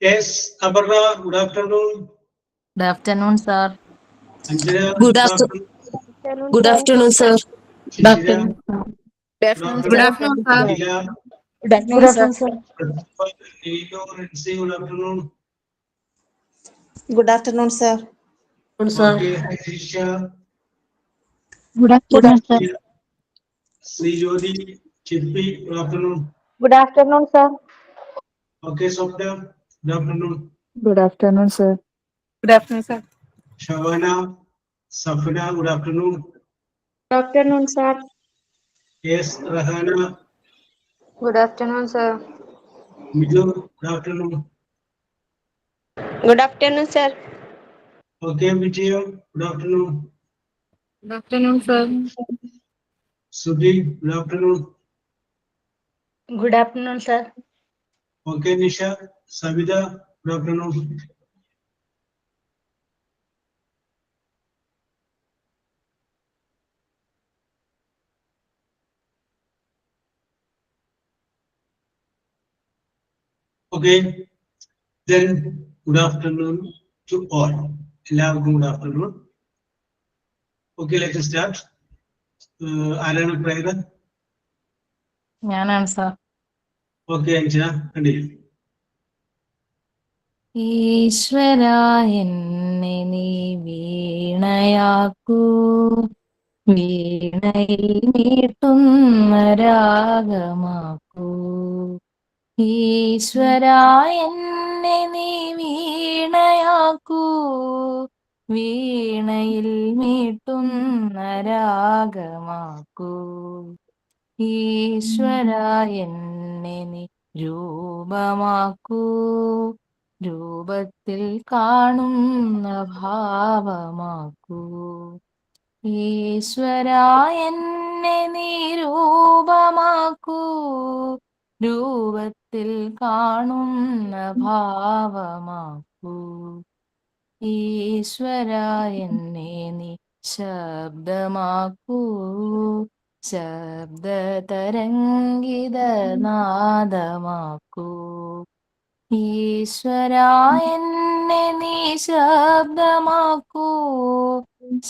Yes, Aparna, good afternoon. Good afternoon, sir. Anjana, Good good afternoon. afternoon. Good afternoon, sir. Good Shishira, afternoon, sir. Good good afternoon, Good sir. afternoon. afternoon, sir. Leela, Good afternoon, Good sir. afternoon, sir. Neelo, Rinsi, good afternoon. Good afternoon, sir. Sir. Okay, Aisha, Good Good afternoon, sir. Srijodi, Chippy, good afternoon. Good afternoon, sir. Okay, Swapna, good afternoon. Good afternoon, sir. Good afternoon, sir. Shavana, Safina, good afternoon. Good afternoon, sir. Yes, Rahana, Good afternoon, sir. Midu, good afternoon. Good afternoon, sir. Okay, Vijay, good afternoon. Good afternoon, sir. Sudhi, good afternoon. Good afternoon, sir. Okay, Nisha, Savita, good afternoon. Okay, then good afternoon to all. എല്ലാവർക്കും good afternoon. Okay, let us start. ആരാണ് പ്രേരണ? ഞാനാണ് sir. Okay, Anjana, continue. ഈശ്വരാ എന്നെ നീ വീണയാക്കൂ, വീണയിൽ മീട്ടുന്ന രാഗമാക്കൂ. ഈശ്വരാ എന്നെ നീ വീണയാക്കൂ, വീണയിൽ മീട്ടുന്ന രാഗമാക്കൂ. ഈശ്വരാ എന്നെ നീ രൂപമാക്കൂ, രൂപത്തിൽ കാണുന്ന ഭാവമാക്കൂ. ഈശ്വരാ എന്നെ നീ രൂപമാക്കൂ, രൂപത്തിൽ കാണുന്ന ഭാവമാക്കൂ. ഈശ്വരാ എന്നെ നീ ശബ്ദമാക്കൂ, ശബ്ദതരംഗിതനാദമാക്കൂ. ഈശ്വരാ എന്നെ നീ ശബ്ദമാക്കൂ,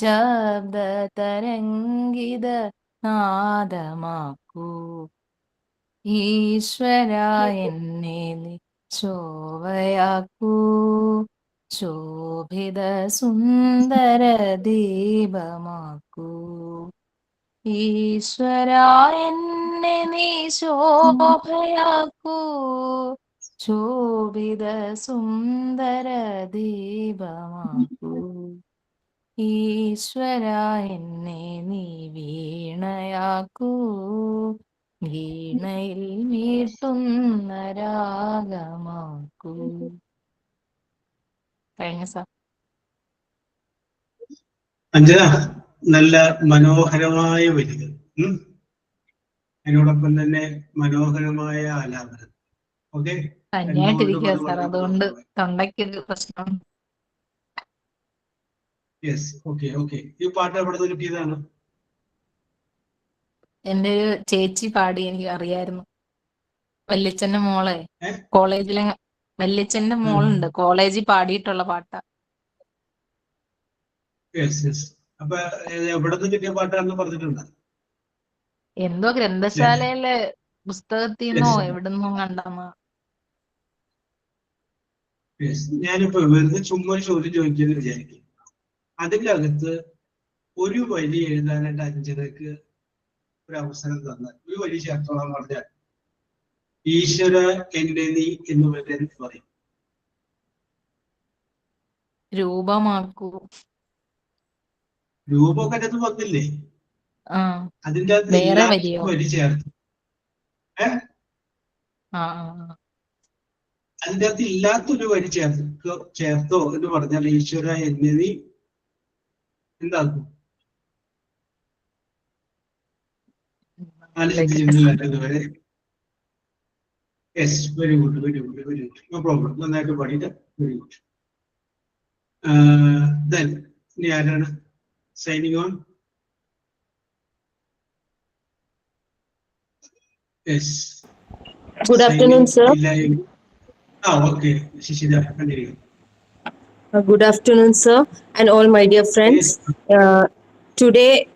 ശബ്ദതരംഗിതനാദമാക്കൂ. ഈശ്വരാ എന്നെ നീ ശോഭയാക്കൂ, ശോഭിത സുന്ദര ദീപമാക്കൂ. ഈശ്വരാ എന്നെ നീ ശോഭയാക്കൂ, ശോഭിത സുന്ദര ദീപമാക്കൂ. ഈശ്വരാ എന്നെ നീ വീണയാക്കൂ, വീണയിൽ മീട്ടുന്ന രാഗമാക്കൂ. കഴിഞ്ഞ സാർ. അഞ്ജന, നല്ല മനോഹരമായ വരികൾ. അതിനോടൊപ്പം തന്നെ മനോഹരമായ ആലാപനം. ഓക്കെ, പനിയായിട്ടിരിക്കുക സാർ, അതുകൊണ്ട് തൊണ്ടയ്ക്കൊരു പ്രശ്നം. Yes, okay okay. ഈ പാട്ട് എവിടെ നിന്ന് കിട്ടിയതാണ്? എന്റെ ഒരു ചേച്ചി പാടി, എനിക്ക് അറിയായിരുന്നു. വല്യച്ഛന്റെ മോളെ കോളേജിലെ വല്യച്ഛന്റെ മോളുണ്ട്, കോളേജിൽ പാടിയിട്ടുള്ള പാട്ടാ. Yes yes. അപ്പൊ എവിടെ നിന്ന് കിട്ടിയ പാട്ടാണെന്ന് പറഞ്ഞിട്ടുണ്ട്? എന്തോ ഗ്രന്ഥശാലയിലെ പുസ്തകത്തിൽ നിന്നോ എവിടുന്നോ കണ്ടെന്ന. ഞാനിപ്പോ വെറുതെ ചുമ്മാ ഒരു ചോദ്യം ചോദിക്കുന്നു വിചാരിക്കും. അതിൻ്റെ അകത്ത് ഒരു വരി എഴുതാനായിട്ട് അഞ്ജനക്ക് ഒരു അവസരം തന്നാൽ ഒരു വരി ചേർത്തോളാൻ പറഞ്ഞാൽ ഈശ്വര എന്നെ നീ എന്ന് പറയും. രൂപമാക്കൂ. രൂപമൊക്കെ അതിനകത്ത് വന്നില്ലേ? അതിൻ്റെ അകത്ത് വേറെ എല്ലാ വരിയോ? വരി ചേർത്ത്. അതിൻ്റെ അകത്ത് ഇല്ലാത്തൊരു വരി ചേർത്തോ എന്ന് പറഞ്ഞാൽ ഈശ്വര എന്നെ നീ എന്താക്കും? ആലോചിച്ചിട്ടുണ്ടല്ലോ വരെ. Yes, very good very good very good. No problem. നന്നായിട്ട് പാടിയിട്ട് വെരി ഗുഡ്. ദെൻ ഇനി ആരാണ് signing on? Yes. Good afternoon, sir. Okay. Shishida, continue. Good afternoon, sir, and all my dear friends. Today,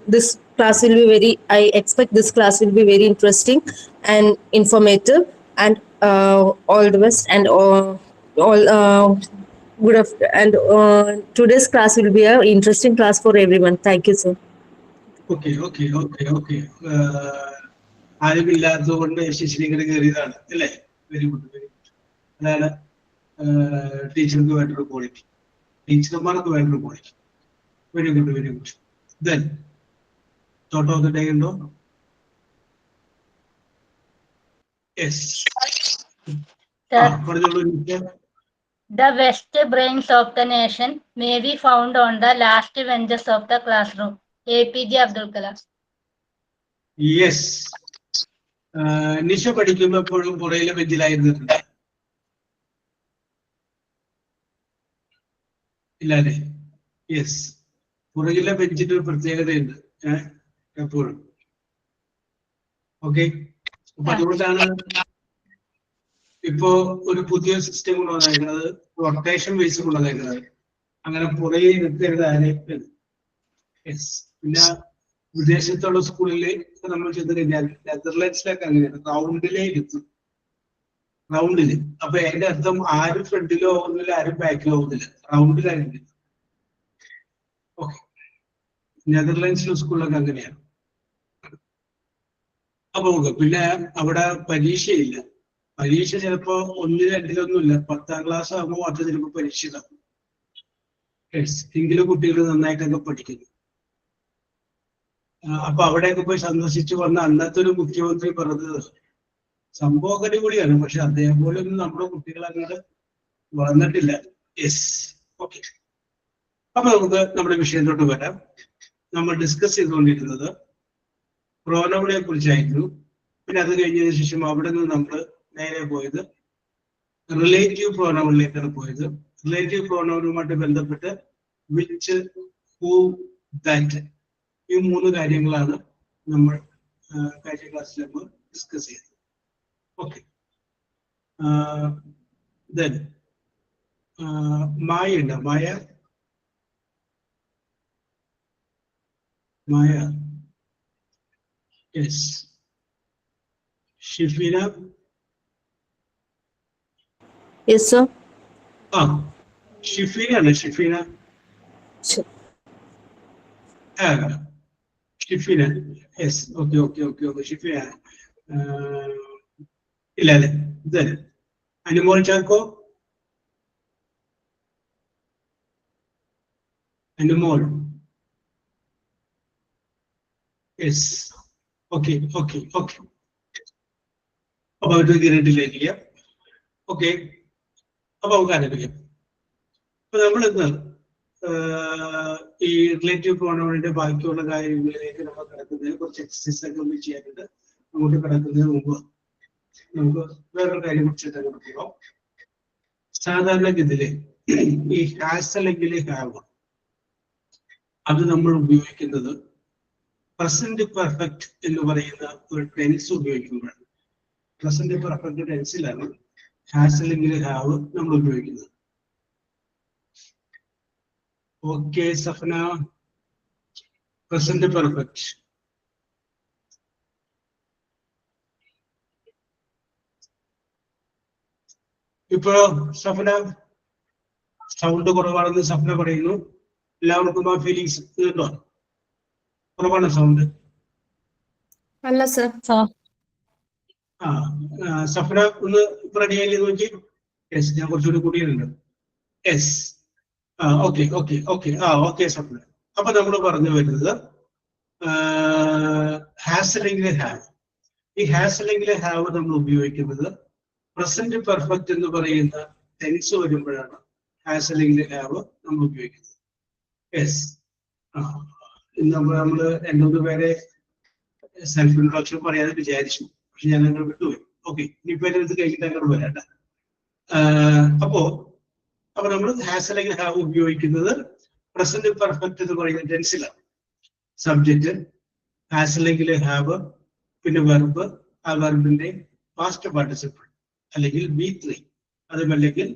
this class will be I expect this class will be very interesting and informative, and all the best, and all good after, and today's class will be an interesting class for everyone. Thank you, sir. Okay. ആരുമില്ലാത്തതുകൊണ്ട് ശിശിരി ഇങ്ങനെ കയറിയതാണ് അല്ലേ? Very good. അതാണ് ടീച്ചർക്ക് വേണ്ടൊരു quality, ടീച്ചർമാർക്ക് വേണ്ടൊരു quality. Very good. Then thought of the day ഉണ്ടോ? Yes. പറഞ്ഞോളൂ. The best brains of the nation may be found on the last benches of the classroom. APJ Abdul Kalam. Yes. Nisha പഠിക്കുമ്പോൾ എപ്പോഴും പുറയിലെ ബെഞ്ചിലായിരുന്നിട്ടുണ്ട് ഇല്ലേ? Yes, പുറകിലെ ബെഞ്ചിന്റെ ഒരു പ്രത്യേകതയുണ്ട് എപ്പോഴും. ഓക്കെ, അപ്പൊ അതുകൊണ്ടാണ് ഇപ്പോ ഒരു പുതിയ സിസ്റ്റം കൊണ്ടുവന്നേക്കുന്നത്, റൊട്ടേഷൻ ബേസ് കൊണ്ടുവന്നേക്കുന്നത്. അങ്ങനെ പുറകിൽ നിർത്തരുത് ആരെയും. യെസ്, പിന്നെ വിദേശത്തുള്ള സ്കൂളിൽ നമ്മൾ ചെന്ന് കഴിഞ്ഞാൽ നെതർലാൻഡ്സിലൊക്കെ അങ്ങനെയാണ്, റൗണ്ടിലേ ഇരുത്തും. റൗണ്ടില്. അപ്പൊ അതിന്റെ അർത്ഥം ആരും ഫ്രണ്ടിലോ ആവുന്നില്ല, ആരും ബാക്കിലോ ആവുന്നില്ല, റൗണ്ടിലായിരുന്നു. ഓക്കെ, നെതർലാൻഡ്സിലെ സ്കൂളിലൊക്കെ അങ്ങനെയാണ്. അപ്പൊ പിന്നെ അവിടെ പരീക്ഷയില്ല. പരീക്ഷ ചിലപ്പോ 1, 2 ഇല്ല, 10ാം ക്ലാസ് ആകുമ്പോൾ മാത്രം ചിലപ്പോൾ പരീക്ഷ ഇതാക്കും. എങ്കിലും കുട്ടികൾ നന്നായിട്ടൊക്കെ പഠിക്കുന്നു. അപ്പൊ അവിടെയൊക്കെ പോയി സന്ദർശിച്ചു വന്ന അന്നത്തെ ഒരു മുഖ്യമന്ത്രി പറഞ്ഞത് സംഭവം കൂടിയാണ്, പക്ഷെ അദ്ദേഹം പോലെ ഒന്നും നമ്മുടെ കുട്ടികൾ അങ്ങോട്ട് വളർന്നിട്ടില്ല. Yes, okay. അപ്പൊ നമുക്ക് നമ്മുടെ വിഷയത്തോട്ട് വരാം. നമ്മൾ ഡിസ്കസ് ചെയ്തുകൊണ്ടിരുന്നത് പ്രോനൗണിനെ കുറിച്ചായിരുന്നു. പിന്നെ അത് കഴിഞ്ഞതിന് ശേഷം അവിടെ നിന്ന് നമ്മൾ നേരെ പോയത് റിലേറ്റീവ് പ്രോനൗണിലേക്കാണ് പോയത്. റിലേറ്റീവ് പ്രോനൗണുമായിട്ട് ബന്ധപ്പെട്ട് വിച്ച്, ഹൂ, ദാറ്റ്, ഈ 3 കാര്യങ്ങളാണ് നമ്മൾ കഴിഞ്ഞ ക്ലാസ്സിൽ നമ്മൾ ഡിസ്കസ് ചെയ്തത്. ഓക്കെ, ദെൻ മായ ഉണ്ട്. Maya, yes. Shifeena. Yes, sir. ഷിഫീനാണ്. ഷിഫീന. ഷിഫീന, യെസ്. ഓക്കെ. ഷിഫീന ഇല്ല അല്ലേ? Then Anumol Chacko. Anumol, yes. Okay. അപ്പൊ അവർക്ക് കിരട്ടിലേക്കാം. ഓക്കെ, അപ്പൊ നമുക്ക് ആരംഭിക്കാം. അപ്പൊ നമ്മളിന്ന് ഈ റിലേറ്റീവ് പ്രോനൗണിന്റെ ബാക്കിയുള്ള കാര്യങ്ങളിലേക്ക് നമ്മൾ കിടക്കുന്നതിന് കുറച്ച് എക്സസൈസ് ഒക്കെ ഒന്ന് ചെയ്യാനുണ്ട്. അങ്ങോട്ട് കിടക്കുന്നതിന് മുമ്പ് നമുക്ക് വേറൊരു കാര്യം കുറിച്ചിട്ട് അങ്ങോട്ട് പോകാം. സാധാരണഗതിയില് ഈ ഹാസ് അല്ലെങ്കിൽ ഹാവ് അത് നമ്മൾ ഉപയോഗിക്കുന്നത് പ്രസന്റ് പെർഫെക്റ്റ് എന്ന് പറയുന്ന ഒരു ടെൻസ് ഉപയോഗിക്കുമ്പോഴാണ്. പ്രസന്റ് പെർഫെക്റ്റ് ടെൻസിലാണ് ഹാസ് അല്ലെങ്കിൽ ഹാവ് നമ്മൾ ഉപയോഗിക്കുന്നത്. Okay Safana, present perfect. ഇപ്പോ സഫന സൗണ്ട് കുറവാണെന്ന് സഫന പറയുന്നു. എല്ലാവർക്കും ആ ഫീലിങ്സ് ഉണ്ടോ? കുറവാണ് സൗണ്ട്? അല്ല സർ. സഫന ഒന്ന് റെഡി ആയില്ലേ നോക്കി. യെസ്, ഞാൻ കുറച്ചുകൂടി കൂടിയുണ്ട്. Yes, okay Safana. അപ്പൊ നമ്മൾ പറഞ്ഞു വരുന്നത് ഹാസ് അല്ലെങ്കിൽ ഹാവ്. ഈ ഹാസ് അല്ലെങ്കിൽ ഹാവ് നമ്മൾ ഉപയോഗിക്കുന്നത് പ്രസന്റ് പെർഫെക്റ്റ് എന്ന് പറയുന്ന ടെൻസ് വരുമ്പോഴാണ് ഹാസ് അല്ലെങ്കിൽ ഹാവ് നമ്മൾ ഉപയോഗിക്കുന്നത്. യെസ്, നമ്മള് 2-3 പേരെ സെൽഫ് ഇൻട്രൊഡക്ഷൻ പറയാതെ വിചാരിച്ചു, പക്ഷെ ഞാൻ അങ്ങനെ വിട്ടുപോയി. ഓക്കെ, ഇനിയിപ്പോ ഇത് കഴിഞ്ഞിട്ട് അങ്ങോട്ട് വരാണ്ട. അപ്പൊ നമ്മൾ ഹാസ് അല്ലെങ്കിൽ ഹാവ് ഉപയോഗിക്കുന്നത് പ്രസന്റ് പെർഫെക്റ്റ് എന്ന് പറയുന്ന ടെൻസിലാണ്. സബ്ജക്റ്റ് ഹാസ് അല്ലെങ്കിൽ ഹാവ്, പിന്നെ വെർബ്, ആ വെർബിന്റെ പാസ്റ്റ് പാർട്ടിസിപ്പിൾ അല്ലെങ്കിൽ B3, അതുമല്ലെങ്കിൽ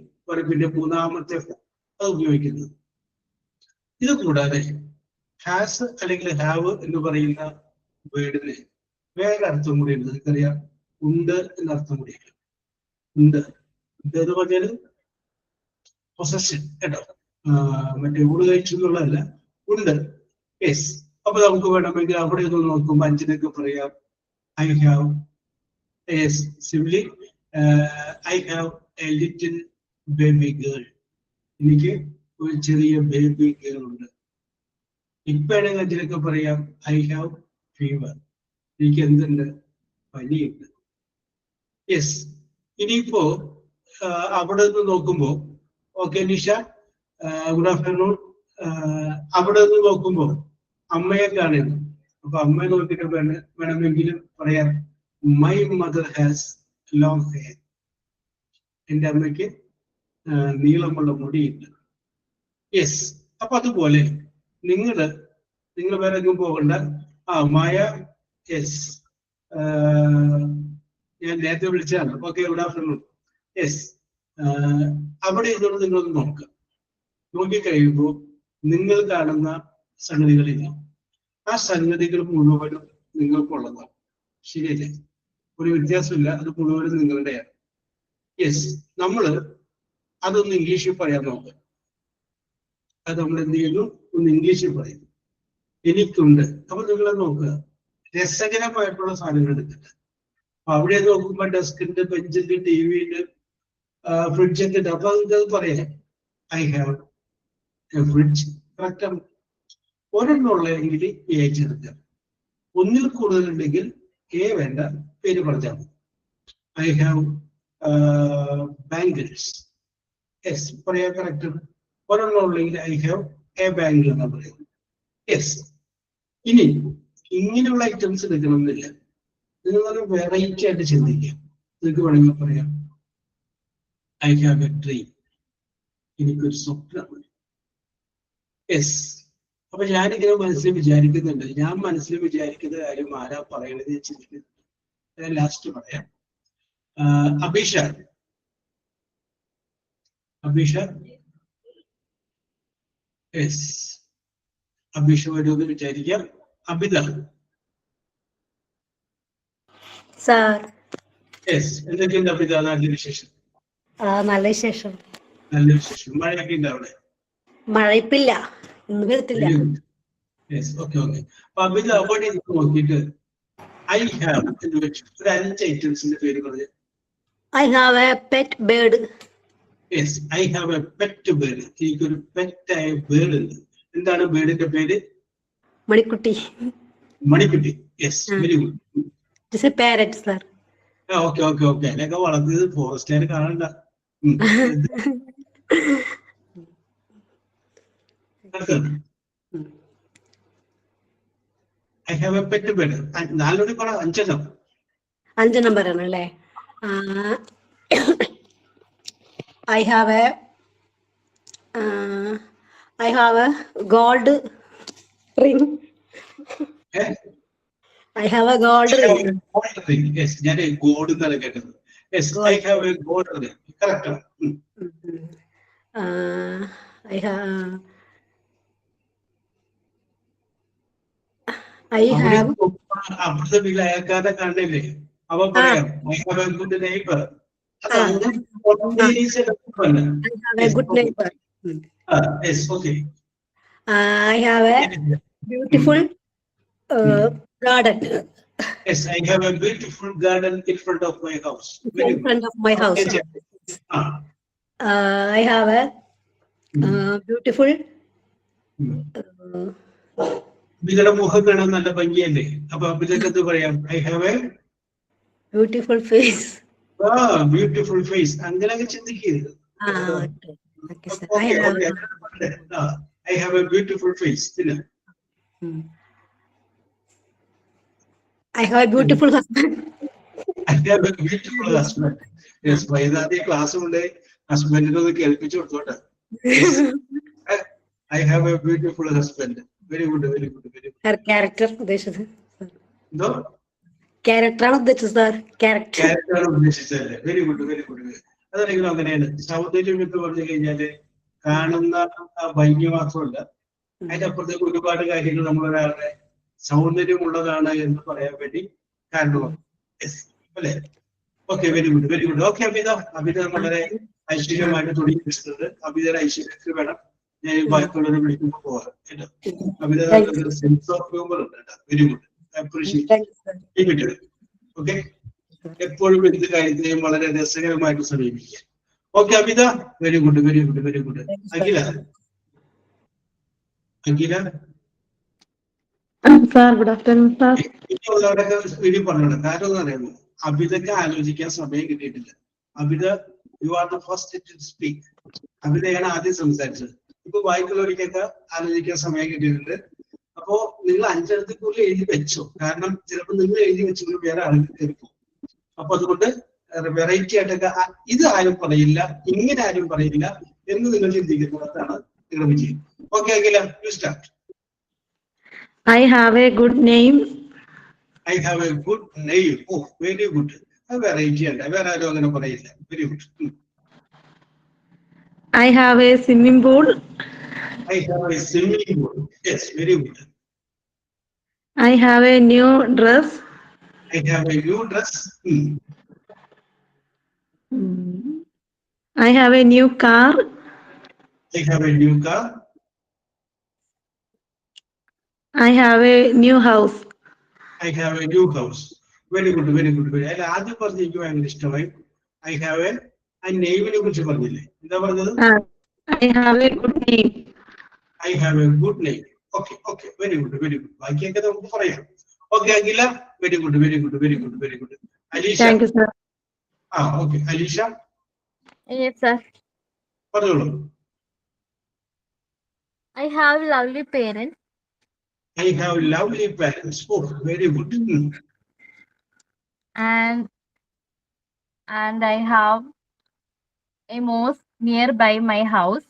പിന്നെ മൂന്നാമത്തെ ഫോം അത് ഉപയോഗിക്കുന്നത്. ഇത് കൂടാതെ ഹാസ് അല്ലെങ്കിൽ ഹാവ് എന്ന് പറയുന്ന വേർഡിന് വേറെ അർത്ഥം കൂടിയുണ്ട്. നിങ്ങൾക്കറിയാം, ഉണ്ട് എന്നർത്ഥം കൂടിയാണ്. ഉണ്ട് എന്ന് പറഞ്ഞാല് പൊസഷൻ കേട്ടോ, മറ്റേ ഊട് കഴിച്ചു എന്നുള്ളതല്ല, ഉണ്ട്. യെസ്. അപ്പൊ നമുക്ക് വേണമെങ്കിൽ അവിടെ ഒന്ന് നോക്കുമ്പോൾ അഞ്ചിനൊക്കെ പറയാം I have, yes, simply I have A little baby girl. എനിക്ക് ഒരു ചെറിയ ബേബി ഗേൾ ഉണ്ട്. ഇപ്പോഴാണെങ്കിൽ അഞ്ചിനൊക്കെ പറയാം ഐ ഹാവ് ഫീവർ. എനിക്ക് എന്തുണ്ട്? പനിയുണ്ട്. യെസ്. ഇനിയിപ്പോ അവിടെ നിന്ന് നോക്കുമ്പോ, ഓക്കെ നിഷ, ഗുഡ് ആഫ്റ്റർനൂൺ. അവിടെ നിന്ന് നോക്കുമ്പോ അമ്മയെ കാണുന്നു. അപ്പൊ അമ്മയെ നോക്കിയിട്ട് വേണമെങ്കിലും പറയാം my mother has long hair. എൻ്റെ അമ്മയ്ക്ക് നീളമുള്ള മുടിയുണ്ട്. യെസ്. അപ്പൊ അതുപോലെ നിങ്ങൾ വേറെ എങ്ങും പോകണ്ട. മായ, യെസ്, ഞാൻ നേരത്തെ വിളിച്ചാണ്. Okay, good afternoon. യെസ്. അവിടെ ഇതുകൊണ്ട് നിങ്ങളൊന്ന് നോക്കുക. നോക്കിക്കഴിയുമ്പോൾ നിങ്ങൾ കാണുന്ന സംഗതികളില്ല. ആ സംഗതികൾ മുഴുവനും നിങ്ങൾക്കുള്ളതാണ്. ശരിയല്ലേ? ഒരു വ്യത്യാസമില്ല, അത് മുഴുവനും നിങ്ങളുടെയാണ്. യെസ്. നമ്മള് അതൊന്ന് ഇംഗ്ലീഷിൽ പറയാൻ നോക്കുക. അത് നമ്മൾ എന്ത് ചെയ്യുന്നു? ഒന്ന് ഇംഗ്ലീഷിൽ പറയുന്നു. എനിക്കുണ്ട്. അപ്പൊ നിങ്ങളത് നോക്കുക, രസകരമായിട്ടുള്ള സാധനങ്ങൾ എടുത്തിട്ട്. അപ്പൊ അവിടെ നോക്കുമ്പോ ഡെസ്കിന്റെ, ബെഞ്ചിന്റെ, TV-ന്റെ, ഫ്രിഡ്ജൊക്കെ ഉണ്ട്. അപ്പൊ അത് പറയാം ഐ ഹാവ് എ ഫ്രിഡ്ജ്. കറക്റ്റാണ്. ഒരെണ്ണമുള്ളെങ്കിൽ എ ചേർക്കുക. ഒന്നിൽ കൂടുതലുണ്ടെങ്കിൽ എ വേണ്ട, പേര് പറഞ്ഞാൽ മതി. I have bangles. യെസ്, പറയാ കറക്റ്റ്. ഒരെണ്ണമുള്ളെങ്കിൽ ഐ ഹാവ് എ ബാംഗിൾ എന്നാണ് പറയുന്നത്. യെസ്. ഇനി ഇങ്ങനെയുള്ള ഐറ്റംസ് എടുക്കണമെന്നില്ല. നിങ്ങൾ വെറൈറ്റി ആയിട്ട് ചിന്തിക്കാം. നിങ്ങൾക്ക് വേണമെങ്കിൽ പറയാം ഐ ഹാവ് എ ഡ്രീം. എനിക്കൊരു സ്വപ്നമുണ്ട്. യെസ്. അപ്പൊ ഞാനിങ്ങനെ മനസ്സിൽ വിചാരിക്കുന്നുണ്ട്. ഞാൻ മനസ്സിൽ വിചാരിക്കുന്ന കാര്യം ആരാ പറയണത് ഞാൻ ചിന്തിക്കുന്നുണ്ട്. ഞാൻ ലാസ്റ്റ് പറയാം. അഭിഷ, യെസ്, അഭിഷ വരുമെന്ന് വിചാരിക്കാം. അബിത, സാർ. യെസ്. എന്തൊക്കെയുണ്ട് അബിത? നല്ല വിശേഷം. നല്ല വിശേഷം. നല്ല വിശേഷം. മഴയൊക്കെ ഉണ്ട് അവിടെ? മഴ ഇപ്പില്ല, ഇന്ന് വരത്തില്ല. യെസ്. ഓക്കെ. അപ്പൊ അബിത അവിടെ നോക്കിയിട്ട് ഐ ഹാവ് എന്ന് വെച്ചു ഒരു 5 ഐറ്റംസിന്റെ പേര് പറഞ്ഞു. I have A pet bird. Yes, I have A pet bird. എനിക്കൊരു പെറ്റായ ബേർഡ് ഉണ്ട്. എന്താണ് ബേർഡിന്റെ പേര്? Manikutty. Manikutty. Yes, very good. It's A parrot, sir. Okay. അതിനൊക്കെ വളർത്തിയത് ഫോറസ്റ്റുകാർ കാണണ്ട. I have A pet bird. 4 പറ, 5 പറയണം അല്ലേ? I have A gold ring. I have A gold ring. Yes, ഞാൻ ഗോൾഡ് എന്നാണ് കേട്ടത്. Yes, I have A gold ring. Correct. അവിടുത്തെ വീട്ടിൽ അയൽക്കാരെ കണ്ടില്ലേ? അവ പറയാം I have a good neighbour. Good neighbour. Yes, okay. I have a beautiful garden. Yes, I have a beautiful garden in front of my house. In front of my house. I have a beautiful. നിങ്ങളുടെ മുഖം കാണാൻ നല്ല ഭംഗിയല്ലേ? അപ്പൊ അഭിനയത്ത് പറയാം I have a beautiful face. Beautiful face. അങ്ങനെയൊക്കെ ചിന്തിക്കരുത്. I have a beautiful face. I have a beautiful husband. I have a beautiful husband. Yes, വൈകുന്നേരം ക്ലാസ് ഉണ്ട്. ഹസ്ബൻഡിനെ ഒന്ന് കേൾപ്പിച്ചു കൊടുത്തോട്ടെ. I have a beautiful husband. Very good. Her character ഉദ്ദേശിച്ചത്. എന്തോ? Character ആണ് ഉദ്ദേശിച്ചത് സാർ. Character. ക്യാരക്ടറാണ് ഉദ്ദേശിച്ചതല്ലേ? Very good, very good. അതല്ലെങ്കിലും അങ്ങനെയാണ്. സൗന്ദര്യം എന്ന് പറഞ്ഞു കഴിഞ്ഞാല് കാണുന്ന ആ ഭംഗി മാത്രമല്ല, അതിന്റെ അപ്പുറത്തേക്ക് ഒരുപാട് കാര്യങ്ങൾ നമ്മളൊരാളുടെ സൗന്ദര്യമുള്ളതാണ് എന്ന് പറയാൻ വേണ്ടി കാരണമാണ്. അല്ലേ? Okay, very good, very good. Okay Amitha, Amitha വളരെ ഐശ്വര്യമായിട്ട് തുടങ്ങി വെച്ചിട്ടുണ്ട്. അമിതയുടെ ഐശ്വര്യത്തിൽ വേണം ഞാൻ ബാക്കിയുള്ളവരെ വിളിക്കുമ്പോൾ പോകാം കേട്ടോ. അമിത സെൻസ് ഓഫ് ഹ്യൂമർ ഉണ്ട് കേട്ടോ. Very good, appreciate. ഓക്കെ, എപ്പോഴും എന്ത് കാര്യത്തെയും വളരെ രസകരമായിട്ട് സമീപിക്കുക. Okay Amitha, very good, very good, very good. Akhila, Akhila Sir, good afternoon, sir. ഇനിയുള്ളവരൊക്കെ വീഡിയോ പറഞ്ഞോളാം. കാരണം എന്ന് പറയുന്നത് അബിതയ്ക്ക് ആലോചിക്കാൻ സമയം കിട്ടിയിട്ടില്ല. Abitha, you are the first to speak. അബിതയാണ് ആദ്യം സംസാരിച്ചത്. ഇപ്പൊ ബാക്കിയുള്ളവർക്കൊക്കെ ആലോചിക്കാൻ സമയം കിട്ടിയിട്ടുണ്ട്. അപ്പോ നിങ്ങൾ 5 എണ്ണത്തിനുള്ളിൽ എഴുതി വെച്ചോ. കാരണം ചിലപ്പോൾ നിങ്ങൾ എഴുതി വെച്ചെങ്കിൽ വേറെ ആൾക്ക് കയറിപ്പോ. അപ്പൊ അതുകൊണ്ട് വെറൈറ്റി ആയിട്ടൊക്കെ ഇത് ആരും പറയില്ല, ഇങ്ങനെ ആരും പറയില്ല എന്ന് നിങ്ങൾ ചിന്തിക്കുന്നതാണ് നിങ്ങളുടെ വിജയം. Okay Akhila, you start. I have a good name. I have a good name. Oh, very good. അത് വെറൈറ്റി അല്ല, വേറെ ആരും അങ്ങനെ പറയില്ല. Very good. I have a swimming pool. I have a swimming pool. Yes, very good. I have a new dress. I have a new dress. I have a new car. I have a new car. I have a new house. I have a new house. Very good, very good, very. അല്ല ആദ്യം പറഞ്ഞ എനിക്ക് ഭയങ്കര ഇഷ്ടമായി. I have a നെയിമിനെ കുറിച്ച് പറഞ്ഞില്ലേ? എന്താ പറഞ്ഞത്? I have a good name. I have a good name. Okay, okay, very good, very good. ബാക്കിയൊക്കെ നമുക്ക് പറയാം. Okay Akhila, very good, very good, very good, very good. Alisha. Thank you, sir. Okay, Alisha. Yes, sir. പറഞ്ഞോളൂ. I have lovely parents. I have lovely parents. Oh, very good. And I have a mosque nearby my house.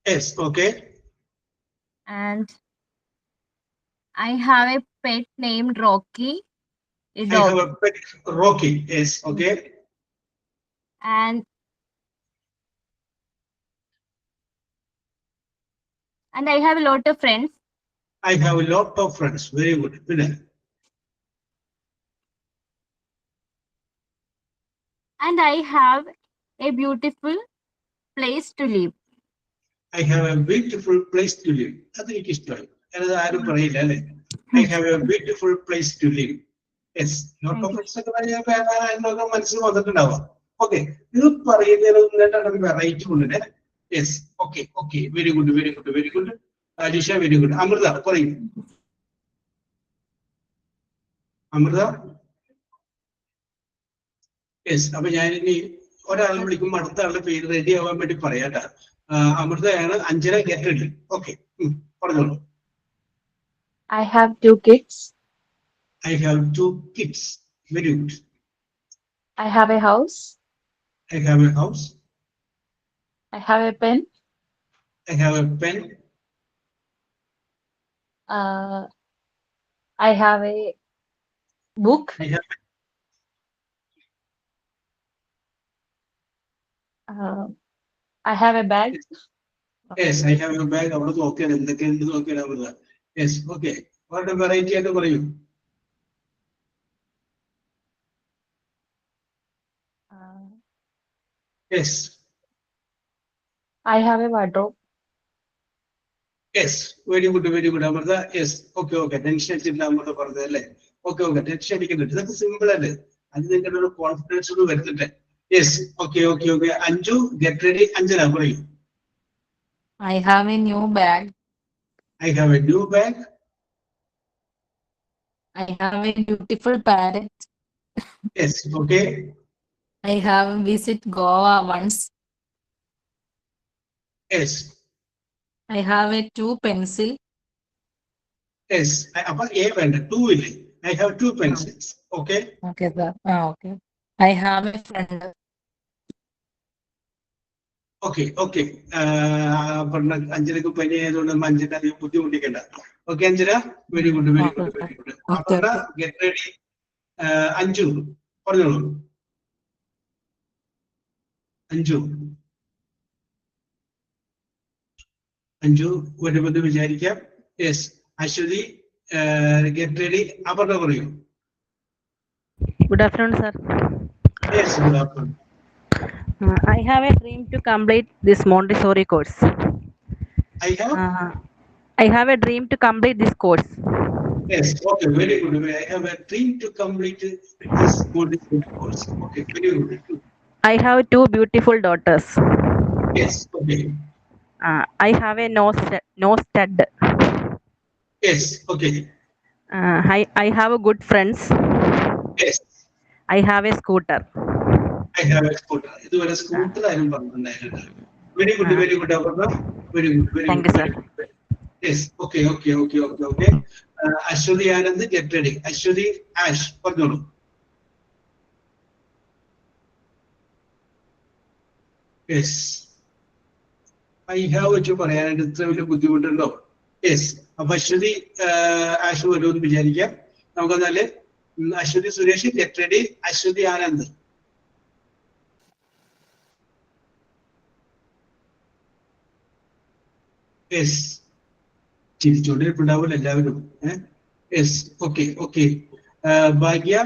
Yes, okay. And I have a pet named Rocky. A I dog. have a pet, Rocky. Yes, okay. And I have a lot of friends. I have a lot of friends. Very good. പിന്നെ And I have a beautiful place to live. I have a beautiful place to live. അത് എനിക്ക് ഇഷ്ടമായി. ഞാനത് ആരും പറയില്ല അല്ലേ? I have a beautiful place to live. Yes. Lot of friends ഒക്കെ പറഞ്ഞാൽ മനസ്സിൽ വന്നിട്ടുണ്ടാവാം. ഓക്കെ, ഇത് പറയുന്നതിന് വെറൈറ്റി കൊണ്ടില്ലേ? Yes, okay, okay, very good, very good, very good. Alisha, very good. Amrutha പറയൂ. അമൃത. യെസ്, അപ്പൊ ഞാൻ ഇനി ഒരാളെ വിളിക്കുമ്പോൾ അടുത്ത ആളുടെ പേര് റെഡി ആവാൻ വേണ്ടി പറയാട്ടാ. അമൃതയാണ്. Anjana, get ready. ഓക്കെ, പറഞ്ഞോളൂ. I have 2 kids. I have 2 kids. Very good. I have a house. I have a house. I have a pen. I have a pen. I have a book. I have I have a bag. yes, I have a bag. അവിടെ നോക്കിയാൽ എന്തൊക്കെയുണ്ട് നോക്കിയാൽ Amrutha. Yes, okay. വളരെ variety ആയിട്ട് പറയൂ. Yes, I have a wardrobe. Yes, very good, very good Amrutha. Yes, okay, okay. Tension അടിച്ചിട്ട് അമൃത പറഞ്ഞത് അല്ലേ? ഓക്കെ, ഓക്കെ, ടെൻഷൻ അടിക്കുന്നുണ്ട്. ഇതൊക്കെ സിമ്പിൾ അല്ലേ? അത് നിങ്ങളുടെ ഒരു കോൺഫിഡൻസ് കൂടി വരുന്നുണ്ട്. Yes, okay, okay, okay. Anju, get ready. Anjana പറയൂ. I have a new bag. I have a new bag. I have a beautiful parrot. Yes, okay. I have visit Goa once. Yes, I have a 2 pencil. yes. അപ്പൊ A വേണ്ട, 2 ഇല്ലേ? I have 2 pencils. Okay. Okay, sir. Okay. I have a friend. Okay, okay. പറഞ്ഞ അഞ്ജനക്ക് പനി ആയതുകൊണ്ട് അഞ്ജന ബുദ്ധിമുട്ടിക്കണ്ട. Okay Anjana, very good, very good, very good. Aparna, get ready. Anju പറഞ്ഞോളൂ. അഞ്ജു വരുമെന്ന് വിചാരിക്കാം. Yes. Aswathy get ready. Aparna പറയൂ. Good afternoon, sir. Yes, good afternoon. I have a dream to complete this Montessori course. I have a dream to complete this course. Yes, okay, very good. I have a dream to complete this Montessori course. Okay, very good. I have 2 beautiful daughters. Yes, okay. I have a no stud. Yes, okay. I have good friends. Yes. I have a scooter. I have a scooter. ഇതുവരെ scooter ആരും പറഞ്ഞിട്ടുണ്ടായിരുന്നു. Very good, very good, Aparna. Very good, very Thank good. you, sir. Yes, okay. Ashwati Anand, get ready. Ashwati, Ash, പറഞ്ഞോളൂ. Yes. I have വെച്ച് പറയാനായിട്ട് ഇത്ര വലിയ ബുദ്ധിമുട്ടുണ്ടോ? Yes. അപ്പൊ അശ്വതി ആഷ് വരുമെന്ന് വിചാരിക്കാം. നമുക്കെന്നാല് Aswathy Suresh get ready. Aswathy Anand. Yes. ചിരിച്ചോണ്ടിരിപ്പുണ്ടാവില്ല എല്ലാവരും. Yes, okay. Bhagya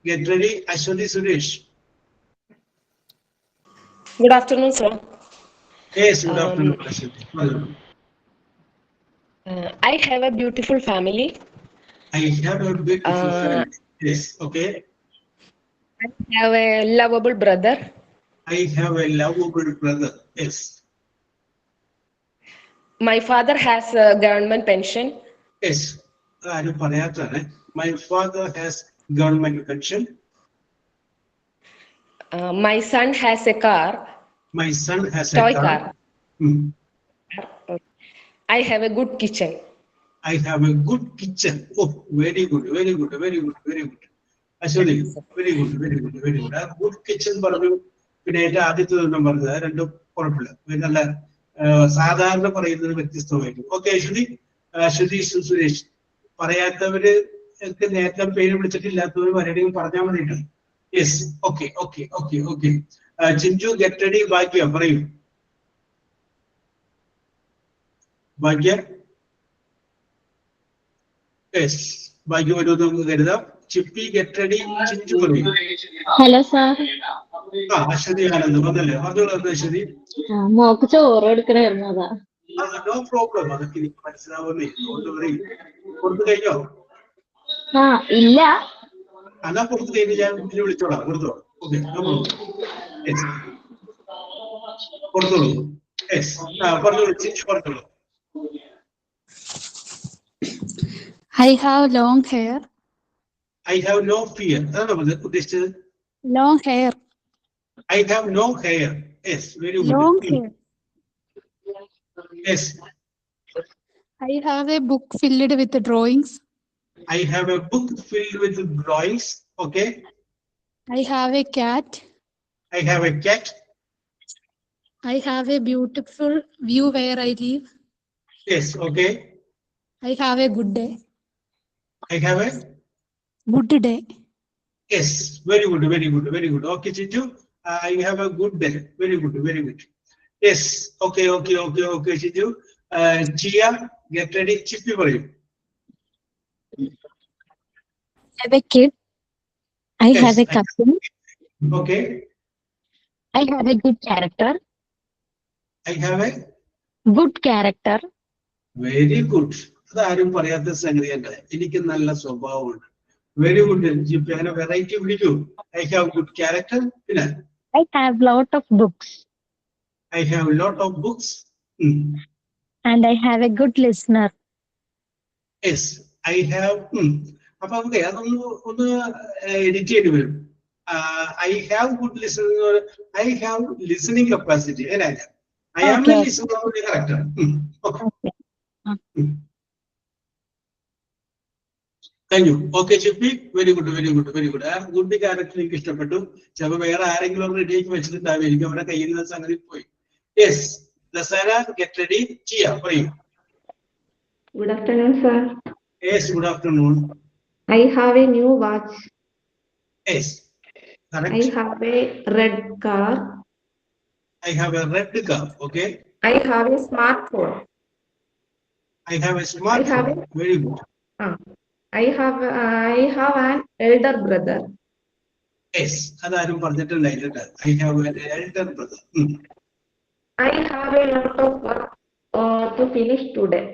get ready. Aswathy Suresh. Good afternoon, sir. Yes, good afternoon Aswathy. I have a beautiful family. I have a beautiful family. Yes, okay. I have a lovable brother. I have a lovable brother. Yes. My father has a government pension. Yes. ആരും പറയാത്തതാണ്. My father has government pension. My son has a car. My son has Toy a car. I have a good kitchen. I have a good kitchen. Oh, very good. Actually, very good. A good kitchen പറഞ്ഞു. പിന്നെ ഏറ്റവും ആദ്യത്തെ ഒന്നും പറഞ്ഞത് രണ്ടും കുഴപ്പമില്ല. നല്ല സാധാരണ പറയുന്നത് വ്യത്യസ്തമായിരിക്കും. ഓക്കെ അശ്വതി സുരേഷ്. പറയാത്തവര് നേരത്തെ പേര് വിളിച്ചിട്ടില്ലാത്തവര് വരണമെങ്കിൽ പറഞ്ഞാൽ മതിയിട്ടാണ്. Yes, okay. Chinchu get ready. Bhagya പറയൂ. ഭാഗ്യ. യെസ്, ഭാഗ്യ വരുമെന്ന് നമുക്ക് കരുതാം. ചിപ്പി ഗെറ്റ് റെഡി. ചിഞ്ചു പറയൂ. Hello sir. അശ്വതി ആനന്ദ് വന്നല്ലേ? പറഞ്ഞോളൂ അശ്വതി. മോക്ക് ചോറ് എടുക്കണായിരുന്നു അതാ. No problem. അതൊക്കെ എനിക്ക് മനസ്സിലാവുന്നേ. കൊടുത്തു കഴിഞ്ഞോ? ഇല്ല. അതാ കൊടുത്തു കഴിഞ്ഞ് ഞാൻ വിളിച്ചോളാം. കൊടുത്തോളൂ. Okay, no problem. കൊടുത്തോളൂ. യെസ്, പറഞ്ഞോളൂ. ചിഞ്ചു പറഞ്ഞോളൂ. I have long hair. I have no fear. അതാണ് ഉദ്ദേശിച്ചത്. Long hair. I have no hair. Yes, very good. Long hair. Yes. I have a book filled with drawings. I have a book filled with drawings. Okay. I have a cat. I have a cat. I have a beautiful view where I live. Yes, okay. I have a good day. I have a Good day. yes, very good. Okay, Chichu. I have a good day. Very good. Yes, okay, Chichu. Chia, get ready. Chippy for you. I have a kid. I Yes, have a cousin. Okay. I have a good character. I have a Good character. very good. അതാരും പറയാത്ത സംഗതിയല്ല. എനിക്ക് നല്ല സ്വഭാവമുണ്ട്. Very good. ജിപ്പി അങ്ങനെ variety വിളിക്കൂ. I have good character. പിന്നെ I have lot of books. I have a lot of books. And I have a good listener. Yes, I have. അപ്പൊ നമുക്ക് അതൊന്ന് എഡിറ്റ് ചെയ്യേണ്ടി വരും. I have good listening. I have listening capacity. I am a listener. Correct. Okay. Thank you. Okay, Chippy. Very good. ആ good character എനിക്ക് ഇഷ്ടപ്പെട്ടു. ചിലപ്പോൾ വേറെ ആരെങ്കിലും റെഡിയാക്കി വെച്ചിട്ടുണ്ടാവും. അവരുടെ കയ്യിൽ നിന്ന് സംഗതി പോയി. Yes, Dasara, get ready. Chia, പറയൂ. Good afternoon, sir. Yes, good afternoon. I have a new watch. Yes. I Correct. have a red car. I have a red car. Okay. I have a smartphone. I have a I have smartphone. Very good. I have an elder brother. Yes. അതാരും പറഞ്ഞിട്ടുണ്ടായില്ല. I have an elder brother. I have a lot of work to finish today.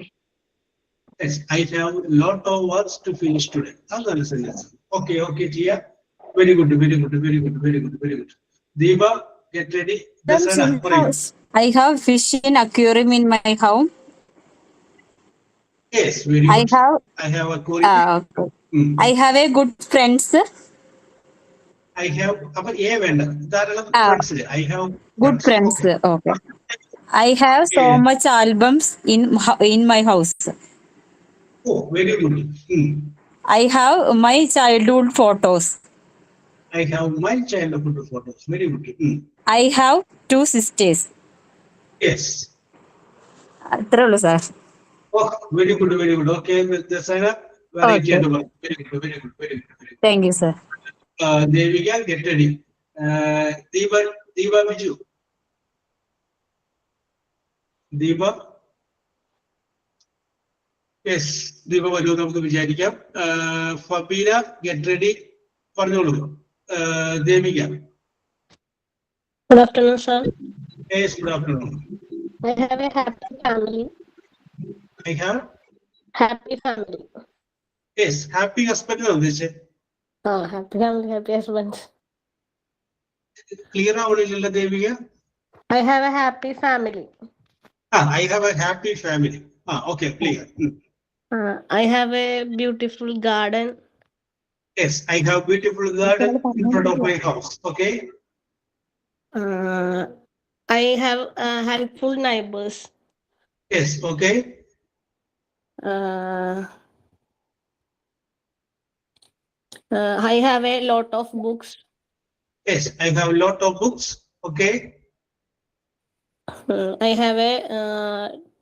Yes. I have a lot of works to finish today. അതാണ് sentence. Okay. Okay, Tia. Very good. Very good. Very good. Very good. Very good. Deepa, get ready. Dasana, പറയൂ. I have fish in aquarium in my home. Yes, very I good. have I have a aquarium. I have a good friends. I have അപ്പൊ A വേണ്ട ധാരാളം friends. I have Good friends. Okay. Okay. I have so Yeah. much albums in my house. Oh, very good. I have my childhood photos. I have my childhood photos. Very good. I have 2 sisters. Yes. അത്രേ ഉള്ളൂ sir. Oh, very good, very good. Okay, Dasana, very Okay. good. Very good, very good, very good. Very good. Thank you, sir. Devika, get ready. Deepa Biju. Deepa. Yes, Deepa വരൂ നമുക്ക് വിചാരിക്കാം. ഫബീന, get ready. പറഞ്ഞോളൂ. Devika. Good afternoon, sir. Yes, good afternoon. I have a happy family. I have. Happy family. Yes, happy husband ആണ് ഉദ്ദേശിച്ചത്. Happy family, happy husband. Clear ആവണില്ലല്ലോ Devika. I have a happy family. I have a happy family. Okay, clear. I have a beautiful garden. Yes, I have beautiful garden in front of my house. Okay. I have helpful neighbors. Yes, okay. I have a lot of books. Yes, I have a lot of books. Okay. I have a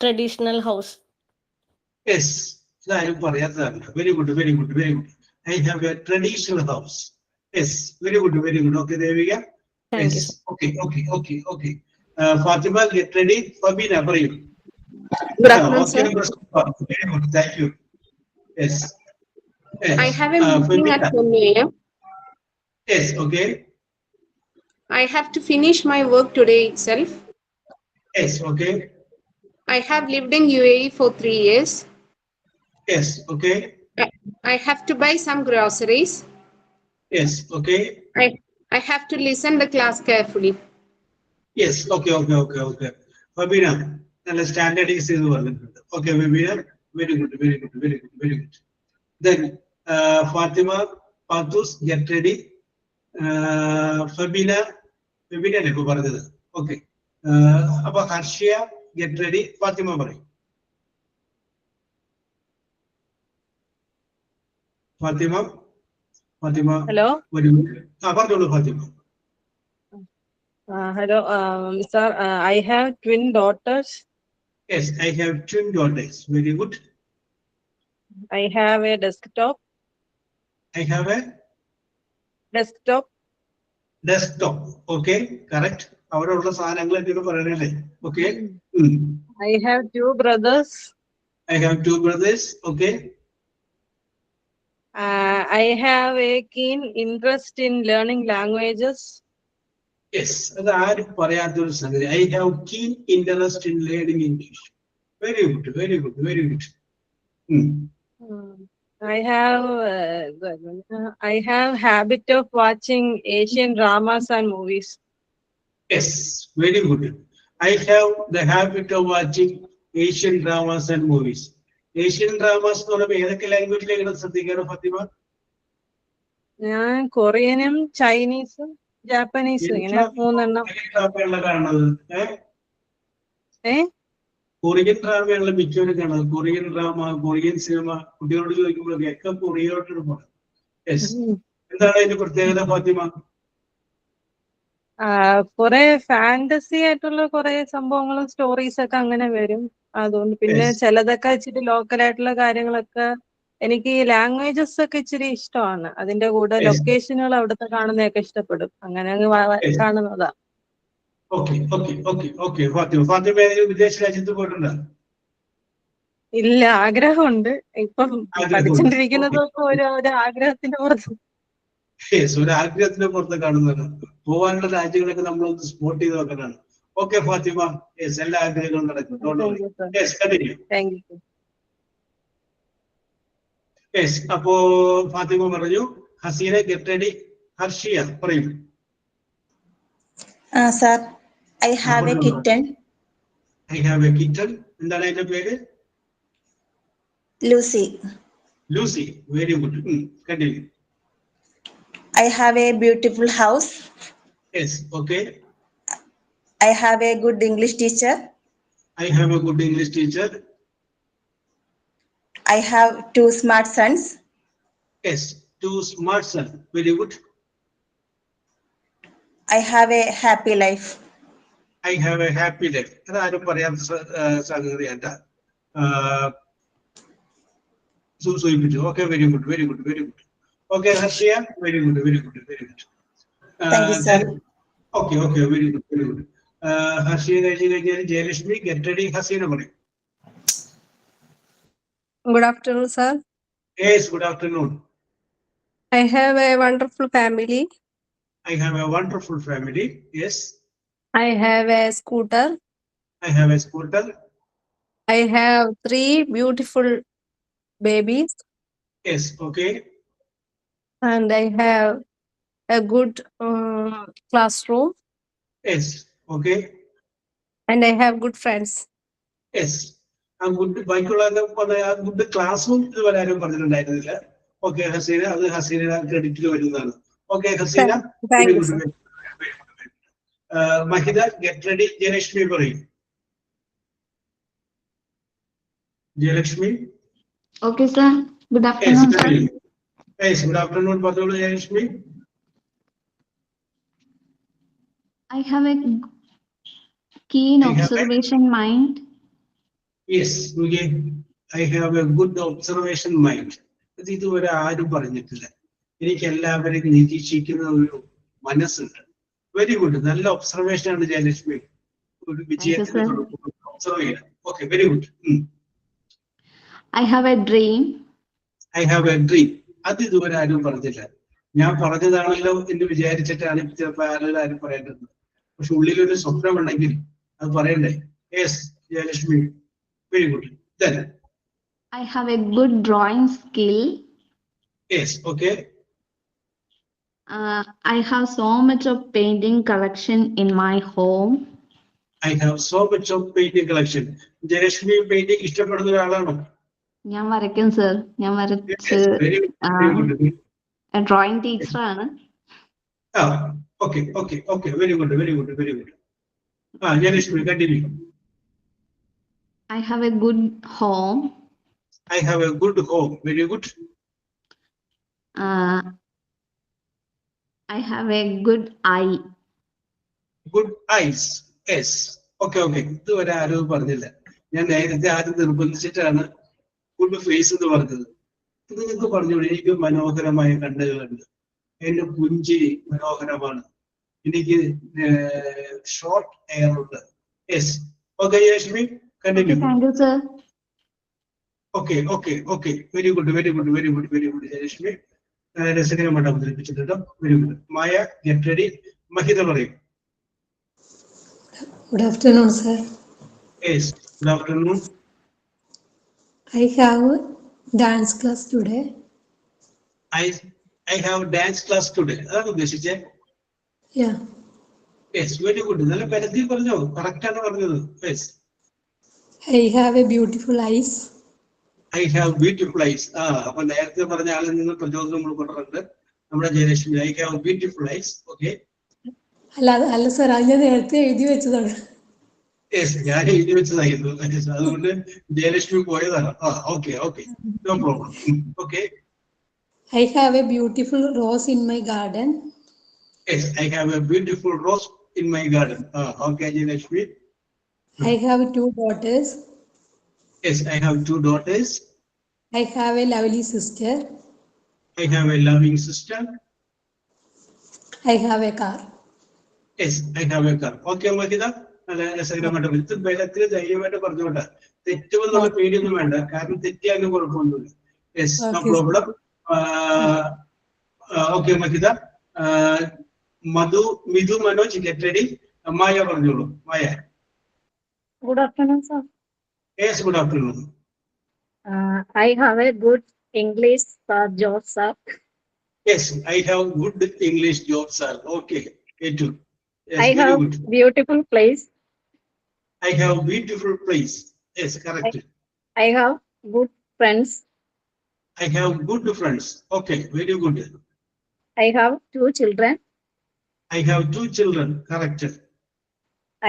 traditional house. Yes, ഇതാരും പറയാത്തതാണ്. Very good, very good, very good. I have a traditional house. Yes, very good, very good. Okay, Devika. Thank Yes, you. okay, okay, okay, okay. Fatima, get ready. Fabina, പറയൂ. Good afternoon, Okay, sir. very good. Thank you. Yes. Yes. I have a meeting Fabina. at 10 a.m. Yes, okay. I have to finish my work today itself. Yes, okay. I have lived in UAE for 3 years. Yes, okay. I have to buy some groceries. Yes, okay. I have to listen the class carefully. Yes, okay, okay, okay, okay. Fabina, നല്ല standardise ചെയ്ത് പറഞ്ഞിട്ടുണ്ട്. Okay, Fabina, very good, very good, very good, very good. Then Fatima, Patus, get ready. Fabina അല്ലേ ഇപ്പൊ പറഞ്ഞത്. Okay. അപ്പൊ ഹർഷിയ, get ready. Fathima പറയും. Fathima. Hello. പറഞ്ഞോളൂ Fathima. Hello, sir. I have twin daughters. Yes, I have twin daughters. Very good. I have a desktop. I have a Desktop. Okay, correct. അവിടെയുള്ള സാധനങ്ങളൊക്കെ പറയണല്ലേ. Okay. I have 2 brothers. I have 2 brothers. Okay. I have a keen interest in learning languages. Yes, അത് ആരും പറയാത്തൊരു സംഗതി. I have keen interest in learning English. Very good, very good, very good. I have habit of watching Asian dramas and movies. Yes, very good. I have the habit of watching Asian dramas and movies. Asian dramas എന്ന് പറയുമ്പോൾ ഏതൊക്കെ ലാംഗ്വേജിലാണ് ശ്രദ്ധിക്കാറ് ഫാത്തിമ? ഞാൻ കൊറിയനും ചൈനീസും ജാപ്പനീസും ഇങ്ങനെ 3 എണ്ണം. Korean ഡ്രാമയുള്ള മിക്കവരും കാണുന്നത്. Korean drama, Korean cinema കുട്ടികളോട് ചോദിക്കുമ്പോഴൊക്കെ ഒക്കെ കൊറിയയിലോട്ട് പോകണം. യെസ്, എന്താണ് അതിന്റെ പ്രത്യേകത ഫാത്തിമ? കുറെ ഫാന്റസി ആയിട്ടുള്ള കുറെ സംഭവങ്ങളും സ്റ്റോറീസ് ഒക്കെ അങ്ങനെ വരും. അതുകൊണ്ട് പിന്നെ ചിലതൊക്കെ ഇച്ചിരി ലോക്കൽ ആയിട്ടുള്ള കാര്യങ്ങളൊക്കെ എനിക്ക് ഈ ലാംഗ്വേജസ് ഒക്കെ ഇച്ചിരി ഇഷ്ടമാണ്. അതിന്റെ കൂടെ Yes. ലൊക്കേഷനുകൾ അവിടുത്തെ കാണുന്നതൊക്കെ ഇഷ്ടപ്പെടും. അങ്ങനെ അങ്ങ് Yes. കാണുന്നതാ. ഓക്കെ. ഫാത്തിമ ഏതെങ്കിലും വിദേശ രാജ്യത്ത് പോയിട്ടുണ്ടോ? ഇല്ല, ആഗ്രഹമുണ്ട്. ഇപ്പം ആഗ്രഹമുണ്ട്. പഠിച്ചുകൊണ്ടിരിക്കുന്നതൊക്കെ ഒരു ആഗ്രഹത്തിന്റെ പുറത്ത്. യെസ്, ഒരു ആഗ്രഹത്തിന്റെ പുറത്ത് കാണുന്നതാണ്. പോകാനുള്ള രാജ്യങ്ങളൊക്കെ നമ്മളൊന്ന് സ്പോട്ട് ചെയ്ത് നോക്കാനാണ്. ഓക്കെ ഫാത്തിമ, യെസ്, എല്ലാ ആഗ്രഹങ്ങളും നടക്കും. Thank you sir. Yes, continue. Thank you. Yes, അപ്പോ ഫാത്തിമ പറഞ്ഞു. Hasina get ready. ഹർഷിയ പറയൂ. Sir, I have a kitten. I have a kitten. എന്താണ് അതിന്റെ പേര്? Lucy. Lucy. Very good. Continue. I have a beautiful house. Yes, okay. I have a good English teacher. I have a good English teacher. I have 2 smart sons. Yes, 2 smart sons. Very good. I have a happy life. I have a happy life. അതാരും പറയാത്ത സംഗതിയല്ല. സൂചിപ്പിച്ചു. Okay, very good. Okay Harshiya, very good. Thank you, sir. Okay, very good. Harshiya കഴിഞ്ഞാൽ Jayalakshmi get ready. Hasina പറയും. Good afternoon, sir. Yes, good afternoon. I have a wonderful family. I have a wonderful family. Yes. I have a scooter. I have a scooter. I have 3 beautiful babies. Yes, okay. And I have a good classroom. Yes, okay. And I have good friends. Yes. ആ good ബാക്കിയുള്ള good ക്ലാസ്സും ഇതുവരെ ആരും പറഞ്ഞിട്ടുണ്ടായിരുന്നില്ല. Okay Hasina, അത് ഹസീന ക്രെഡിറ്റിൽ വരുന്നതാണ്. Okay Haseena, Thank you, sir. Mahida get ready. Jayalakshmi പറയും. Jayalakshmi. Okay, sir. Good afternoon, sir. Yes, good afternoon. പറഞ്ഞോളൂ Jayalakshmi. I have a keen I have a- observation mind. Yes, I have a good observation mind. അത് ഇതുവരെ ആരും പറഞ്ഞിട്ടില്ല. എനിക്ക് എല്ലാവരെയും നിരീക്ഷിക്കുന്ന ഒരു മനസ്സുണ്ട്. Very good. നല്ല ഒബ്സർവേഷൻ ആണ് ജയലക്ഷ്മി. ഒരു വിജയത്തിന് ഒബ്സർവ് ചെയ്യണം. Okay, very good. I have a dream. I have A dream. അത് ഇതുവരെ ആരും പറഞ്ഞില്ല. ഞാൻ പറഞ്ഞതാണല്ലോ എന്ന് വിചാരിച്ചിട്ടാണ് ചിലപ്പോൾ ആരും പറയേണ്ടത്. പക്ഷെ ഉള്ളിലൊരു സ്വപ്നമുണ്ടെങ്കിൽ അത് പറയണ്ടേ. Yes Jayalakshmi, very good. Then I have a good drawing skill. yes, okay. I have so much of painting collection in my home. I have so much of painting collection. Jayalakshmi painting ഇഷ്ടപ്പെടുന്ന ഒരാളാണോ? ഞാൻ വരയ്ക്കും സർ. ഞാൻ വരച്ച് very good. Drawing ടീച്ചറാണ്. Okay, very good. Jayalakshmi continue. I have a good home. I have a good home. Very good. I have a good eye. Good eyes. Yes. Okay. ഇതുവരെ ആരും പറഞ്ഞില്ല. ഞാൻ നേരത്തെ ആദ്യം നിർബന്ധിച്ചിട്ടാണ് ഗുഡ് ഫേസ് എന്ന് പറഞ്ഞത്. ഇത് നിങ്ങൾക്ക് പറഞ്ഞോളൂ. എനിക്ക് മനോഹരമായ കണ്ണുകളുണ്ട്. എന്റെ പുഞ്ചിരി മനോഹരമാണ്. എനിക്ക് ഷോർട്ട് ഹെയർ ഉണ്ട്. Yes. Okay Jayalakshmi, continue. Thank you, sir. Okay. Very good Jayalakshmi. രസകരമായിട്ട് അവതരിപ്പിച്ചിട്ടുണ്ട്. Very good. Maya get ready. Mahitha പറയും. Good afternoon, sir. Yes, good afternoon. I have dance class today. I have dance class today. അതാണ് ഉദ്ദേശിച്ചേ. Yeah. Yes, very good. നല്ല പരത്തി പറഞ്ഞോ. Correct ആണ് പറഞ്ഞത്. Yes. I have a beautiful eyes. I have beautiful eyes. അപ്പൊ നേരത്തെ പറഞ്ഞ ആളിൽ നിന്ന് പ്രചോദനം ഉൾക്കൊണ്ടിട്ടുണ്ട് നമ്മുടെ Jayalakshmi. I have beautiful eyes. Okay. അല്ല സർ, അത് ഞാൻ നേരത്തെ എഴുതി വെച്ചതാണ്. യെസ്, ഞാൻ എഴുതി വെച്ചതായിരുന്നു. അതുകൊണ്ട് ജയലക്ഷ്മി പോയതാണ്. Okay, no problem. Okay. I have a beautiful rose in my garden. Yes, I have a beautiful rose in my garden. Okay, Jayalakshmi. I have 2 daughters. Yes, I have 2 daughters. I have a lovely sister. I have a loving sister. I have a car. Yes, I have a car. Okay, Makida. നല്ല രസകരമായിട്ട് വിത്ത് ബലത്തിൽ ധൈര്യമായിട്ട് പറഞ്ഞോട്ടെ. തെറ്റുമെന്നുള്ള പേടിയൊന്നും വേണ്ട, കാരണം തെറ്റിയാലും കുഴപ്പമൊന്നുമില്ല. Yes, no problem. Okay Mahitha. Mithu Manoj get ready. Maya പറഞ്ഞോളൂ. Maya. Good afternoon, sir. Yes, good afternoon. I have a good English job, sir. Yes, I have good English job sir. Okay, ഏറ്റു. I have beautiful place. I have beautiful place. Yes, correct. I have good friends. I have good friends. Okay, very good. I have 2 children. I have 2 children. Correct.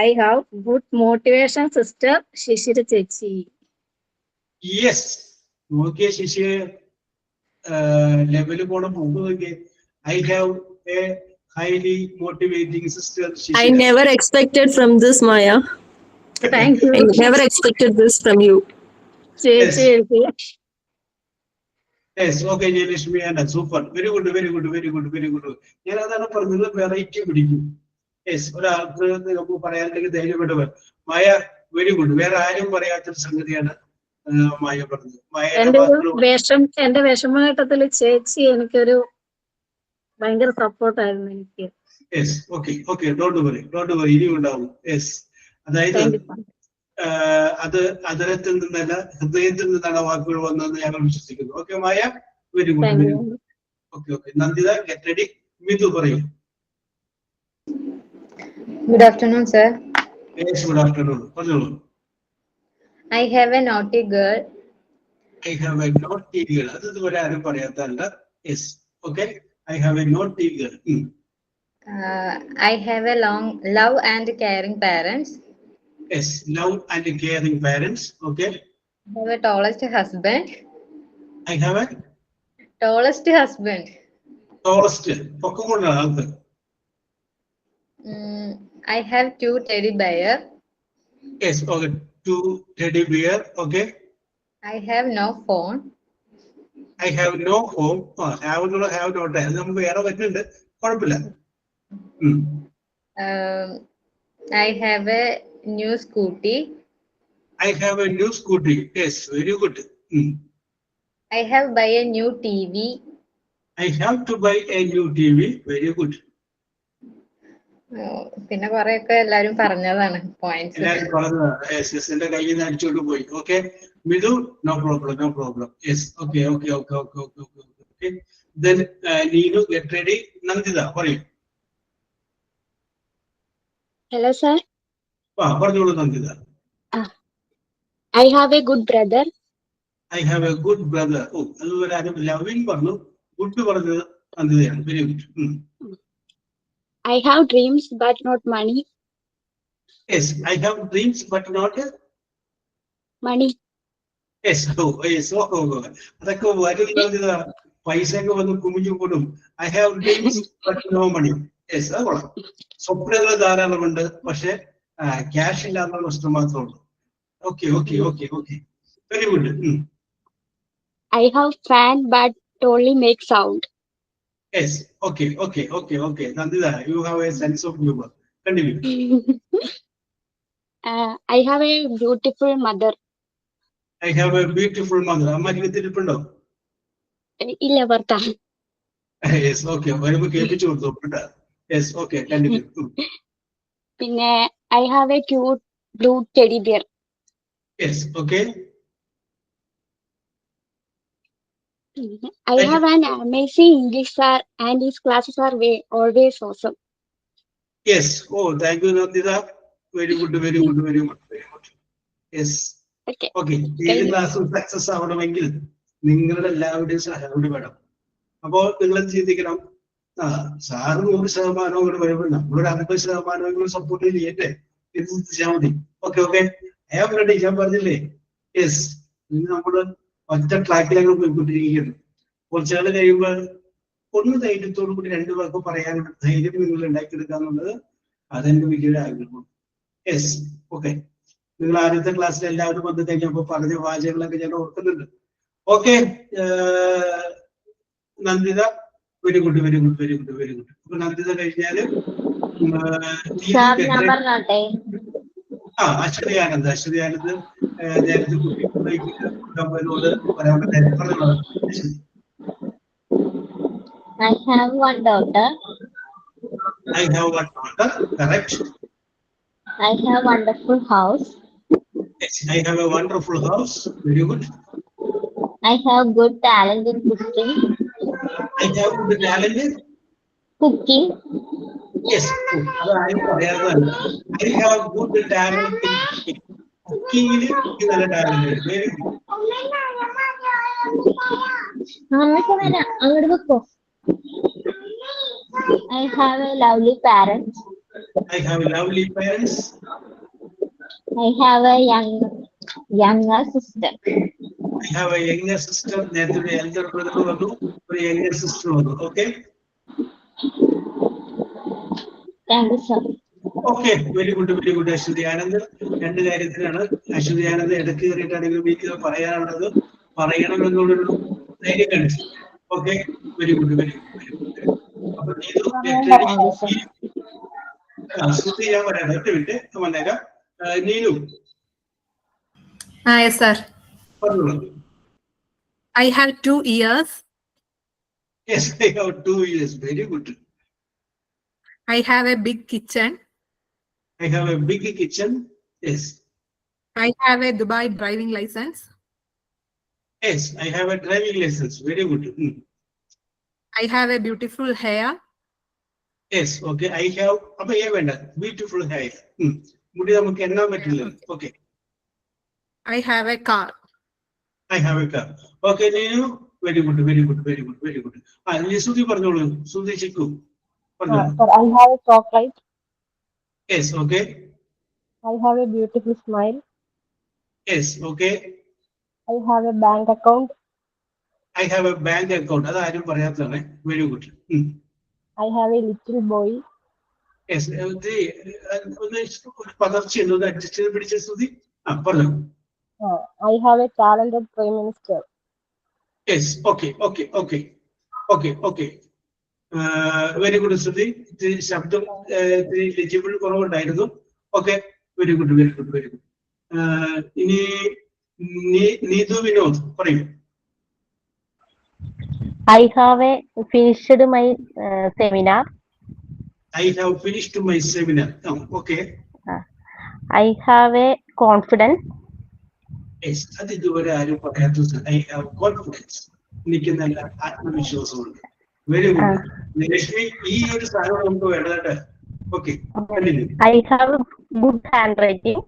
I have good motivation sister, Shishira Chechi. Yes. Okay, Shishi. Level I have a highly motivating sister. Shishira. I never expected from this, Maya. Thank you. I never expected this from you. Chechi. Yes, okay, Jayalakshmi, and super. Very good, very good, very good, very good. ഞാൻ അതാണ് പറഞ്ഞത്, variety പിടിക്കും. Yes, ഒരാൾക്ക് നമുക്ക് പറയാനുള്ള ധൈര്യപ്പെട്ടവർ. മായ, very good. വേറെ ആരും പറയാത്തൊരു സംഗതിയാണ് മായ പറഞ്ഞത്. എന്റെ വിഷമഘട്ടത്തില് ചേച്ചി എനിക്കൊരു ഭയങ്കര സപ്പോർട്ടായിരുന്നു എനിക്ക്. Yes, okay, okay, don't worry, ഇനിയും ഉണ്ടാവും. യെസ്, അതായത് അത് അതരത്തിൽ നിന്നല്ല, ഹൃദയത്തിൽ നിന്നാണ് വാക്കുകൾ വന്നതെന്ന് ഞങ്ങൾ വിശ്വസിക്കുന്നു. Okay Maya, very good, very good. Okay, okay, Nanditha get ready. Mithu പറയൂ. Good afternoon, sir. Yes, good afternoon. പറഞ്ഞോളൂ. I have a naughty girl. I have a naughty girl. അത് ഇതുവരെ ആരും പറയാത്തല്ല. Yes, okay. I have a naughty girl. I have a love and caring parents. Yes, love and caring parents. Okay. I have a tallest husband. I have a tallest husband. Tallest. പൊക്കമുള്ള I have 2 teddy bear. Yes, okay. 2 teddy bear. Okay. I have no phone. I have no home. Have not. നമുക്ക് വേറെ പറ്റുന്നുണ്ട്, കുഴപ്പമില്ല. I have a new scooty. I have a new scooty. Yes, very good. I have buy a new TV. I have to buy a new TV. Very good. പിന്നെ കുറെയൊക്കെ എല്ലാരും പറഞ്ഞതാണ് points. എല്ലാരും പറഞ്ഞതാണ്. Yes, yes, എന്റെ കയ്യിൽ നിന്ന് അടിച്ചോണ്ട് പോയി. Okay, Midhu, no problem. Yes, okay. Then Neenu, get ready. Nandita, പറയൂ. Hello, sir. പറഞ്ഞോളൂ Nanditha. I have a good brother. I have a good brother. അതുപോലെ ആരും ലവിങ് പറഞ്ഞു, ഗുഡ് പറഞ്ഞത് നന്ദിതയാണ്. Very good. I have dreams but not money. Yes, I have dreams but not Money. yes. Yes, അതൊക്കെ വരും നന്ദിത. പൈസ ഒക്കെ വന്ന് കുമിഞ്ഞു കൂടും. I have dreams but no money. Yes, അത് കൊള്ളാം. സ്വപ്നങ്ങൾ ധാരാളമുണ്ട്, പക്ഷെ ക്യാഷ് ഇല്ലാത്ത പ്രശ്നം മാത്രമേ ഉള്ളൂ. Okay. Very good. I have fan but only make sound. Yes, okay. Nandita, you have a sense of humor. Continue. I have a beautiful mother. I have a beautiful mother. അമ്മയ്ക്ക് തിരിപ്പുണ്ടോ? ഇല്ല, ഭർത്താ. Yes, okay. വരുമ്പോ കേൾപ്പിച്ചു കൊടുത്തു. Yes, okay. Continue. പിന്നെ I have a cute blue teddy bear. Yes, okay. I have an amazing English sir and his classes are always awesome. Yes. Oh, thank you, Nandita. Very good. Yes. Okay. ഈ class success ആവണമെങ്കിൽ നിങ്ങളുടെ എല്ലാവരുടെയും സഹായം വേണം. അപ്പോൾ നിങ്ങൾ ചിന്തിക്കണം, sir 100% കൂടെ വരുമ്പോൾ നമ്മളൊരു 50% സപ്പോർട്ട് ചെയ്യട്ടെ എന്ന് ചിന്തിച്ചാൽ മതി. ഓക്കെ. I am ready. ഞാൻ പറഞ്ഞില്ലേ? യെസ്, ഇന്ന് നമ്മള് ഒറ്റ ട്രാക്കിലാണ് പോയിക്കൊണ്ടിരിക്കുകയാണ്. കുറച്ചാൾ കഴിയുമ്പോൾ ഒന്ന് ധൈര്യത്തോടു കൂടി 2 പേർക്ക് പറയാനുള്ള ധൈര്യം നിങ്ങൾ ഉണ്ടാക്കിയെടുക്കുക എന്നുള്ളത് അതെന്റെ വലിയൊരു ആഗ്രഹമാണ്. Yes, okay. നിങ്ങൾ ആദ്യത്തെ ക്ലാസ്സിൽ എല്ലാവരും വന്ന് കഴിഞ്ഞപ്പോൾ പറഞ്ഞ വാചകങ്ങളൊക്കെ ഞാൻ ഓർക്കുന്നുണ്ട്. Okay, Nandita, very good, very good, very good, very good. So Nandita കഴിഞ്ഞാല് അശ്വതി ആനന്ദ് നേരത്തെ കുട്ടികളോട് പറയാൻ പറ്റുന്നത്. I have one daughter. I have one daughter, correct. I have a wonderful house. Yes, I have a wonderful house, very good. I have good talent in cooking. I have good talent in Cooking. yes, I have good talent in cooking. Cooking is another talent, very good. I have a lovely parents. I have lovely parents. I have a younger sister. I have a younger sister. There is an elder brother or a younger sister. Okay. Thank you, sir. Okay, very good, Ashwati Anand. രണ്ട് കാര്യത്തിലാണ് അശ്വതി ആനന്ദ് ഇടയ്ക്ക് കയറിയിട്ടാണെങ്കിൽ വീട്ടിൽ പറയാനുള്ളത് പറയണമെന്നുള്ളൊരു ധൈര്യം കാണിച്ചു. Okay, very good, very good, very good. അപ്പൊ ശ്രുതി ഞാൻ പറയാം, ഒറ്റ മിനിറ്റ് വന്നേക്കാം. നീലു. Yes, sir. പറഞ്ഞോളൂ. I have 2 ears. Yes, I have 2 ears. Very good. I have a big kitchen. I have a big kitchen. Yes. I have a Dubai driving license. Yes, I have a driving license. Very good. I have a beautiful hair. Yes, okay. I have beautiful hair. മുടി നമുക്ക് എണ്ണാൻ പറ്റില്ല. Okay. I have a car. I have a car. Okay, Neenu. Very good, very good, very good, very good. Sudhi പറഞ്ഞോളൂ. Sudhi Chikku. Sir, I have a chocolate. Yes, okay. I have a beautiful smile. Yes, okay. I have a bank account. I have a bank account. അത് ആരും പറയാത്തതാണ്. Very good. I have a little boy. Yes, പകർച്ചയുണ്ട്, adjust ചെയ്ത് പിടിച്ച സ്തുതി. പറഞ്ഞു. I have a talented Prime Minister. Yes, okay, okay, okay, okay, okay. Very good, Sudhi. ശബ്ദം legible കുറവുണ്ടായിരുന്നു. Okay, very good, very good, very good. ഇനി നീതു വിനോദ് പറയൂ. I have finished my seminar. I have finished my seminar. Okay. I have a confidence. Yes, അത് ഇതുവരെ ആരും പറയാത്തത്. I have confidence. എനിക്ക് നല്ല ആത്മവിശ്വാസമുണ്ട്. Very good. ലക്ഷ്മി, ഈ ഒരു സാധനം നമുക്ക് വേണ്ടതട്ടെ. Okay, I have good handwriting.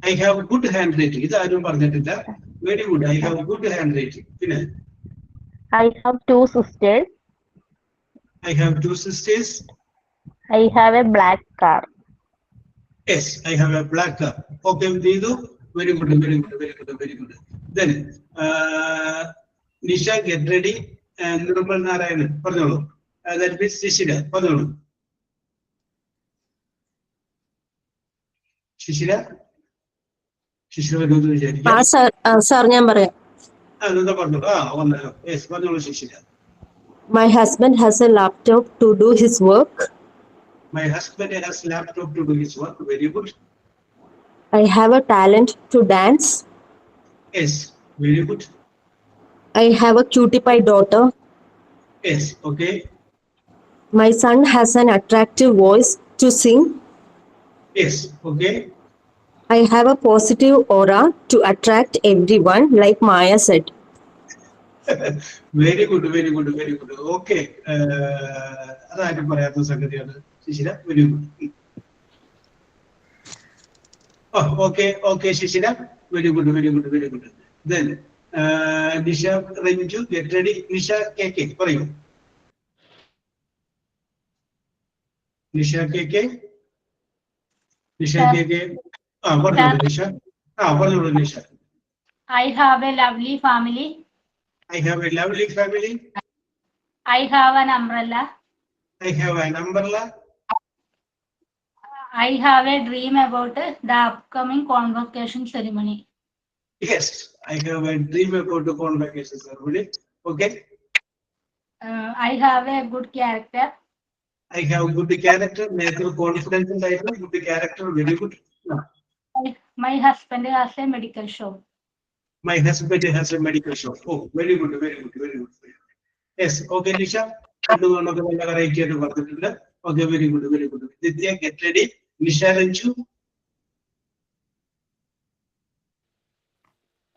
I have good handwriting. ഇത് ആരും പറഞ്ഞിട്ടില്ല. Very good. I have good handwriting. പിന്നെ I have 2 sisters. I have 2 sisters. I have a black car. Yes, I have a black car. Okay, Deedu. Very good, very good, very good, very good. Then Nisha, get ready. And Nirmal Narayan, പറഞ്ഞോളൂ. That means ശിശിര, പറഞ്ഞോളൂ. ശിശിര വരുമെന്ന് വിചാരിക്കാം. Sir ഞാൻ പറയാം. എന്താ പറഞ്ഞോളൂ. Yes, പറഞ്ഞോളൂ ശിശിര. My husband has a laptop to do his work. My husband has laptop to do his work. Very good. I have a talent to dance. Yes, very good. I have a cutie pie daughter. Yes, okay. My son has an attractive voice to sing. Yes, okay. I have a positive aura to attract everyone, like Maya said. Very good, very good, very good. Okay. അതാരും പറയാത്ത സംഗതിയാണ് Shishira. Very good. Okay, okay, Shishira. Very good, very good, very good. Then Nisha Ranju, get ready. Nisha KK, പറയൂ. Nisha KK. Nisha KK. പറഞ്ഞോളൂ നിഷ. പറഞ്ഞോളൂ Nisha. I have a lovely family. I have a lovely family. I have an umbrella. I have an umbrella. I have a dream about the upcoming convocation ceremony. Yes, I have a dream about the convocation ceremony. Okay. I have a good character. I have good character, natural confidence in life, good character, very good. My husband has a medical shop. My husband has a medical shop. Oh, very good, very good, very good. Yes, okay, Nisha. Okay, very good, very good. Nitya, get ready. Nisha, Ranju.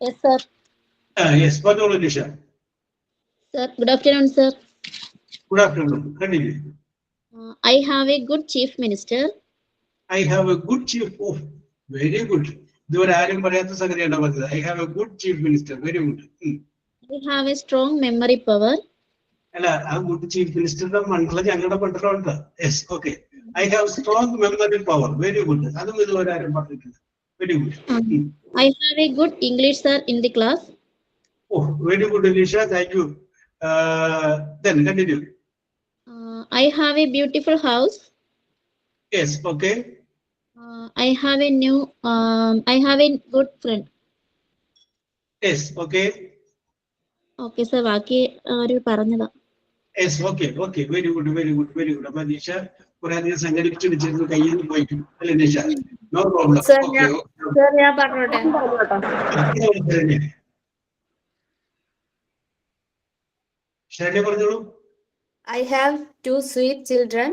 Yes, sir. Yes, what all, Nisha? Sir, good afternoon, sir. Good afternoon. Continue. I have a good chief minister. I have a good chief. Oh, very good. I have a good chief minister. Very good. I have a strong memory power. A good chief minister. Yes, okay. I have strong memory power. Very good. Very good. I have a good English, sir, in the class. Oh, very good, Alicia. Thank you. Then continue. I have a beautiful house. Yes, okay. I have a good friend. Yes, okay. Okay, sir. ബാക്കി ഒരു പറഞ്ഞതാ. Yes, okay, okay. Very good, very good, very good. Appa Nisha, കുറേയധികം സംഘടിപ്പിച്ചു വെച്ചിരുന്നു കയ്യിൽ നിന്ന് പോയിട്ടു അല്ലേ Nisha? No problem. Sir, Okay. sir, ഞാൻ പറഞ്ഞോട്ടെ. ശരണ്യ പറഞ്ഞോളൂ. I have 2 sweet children.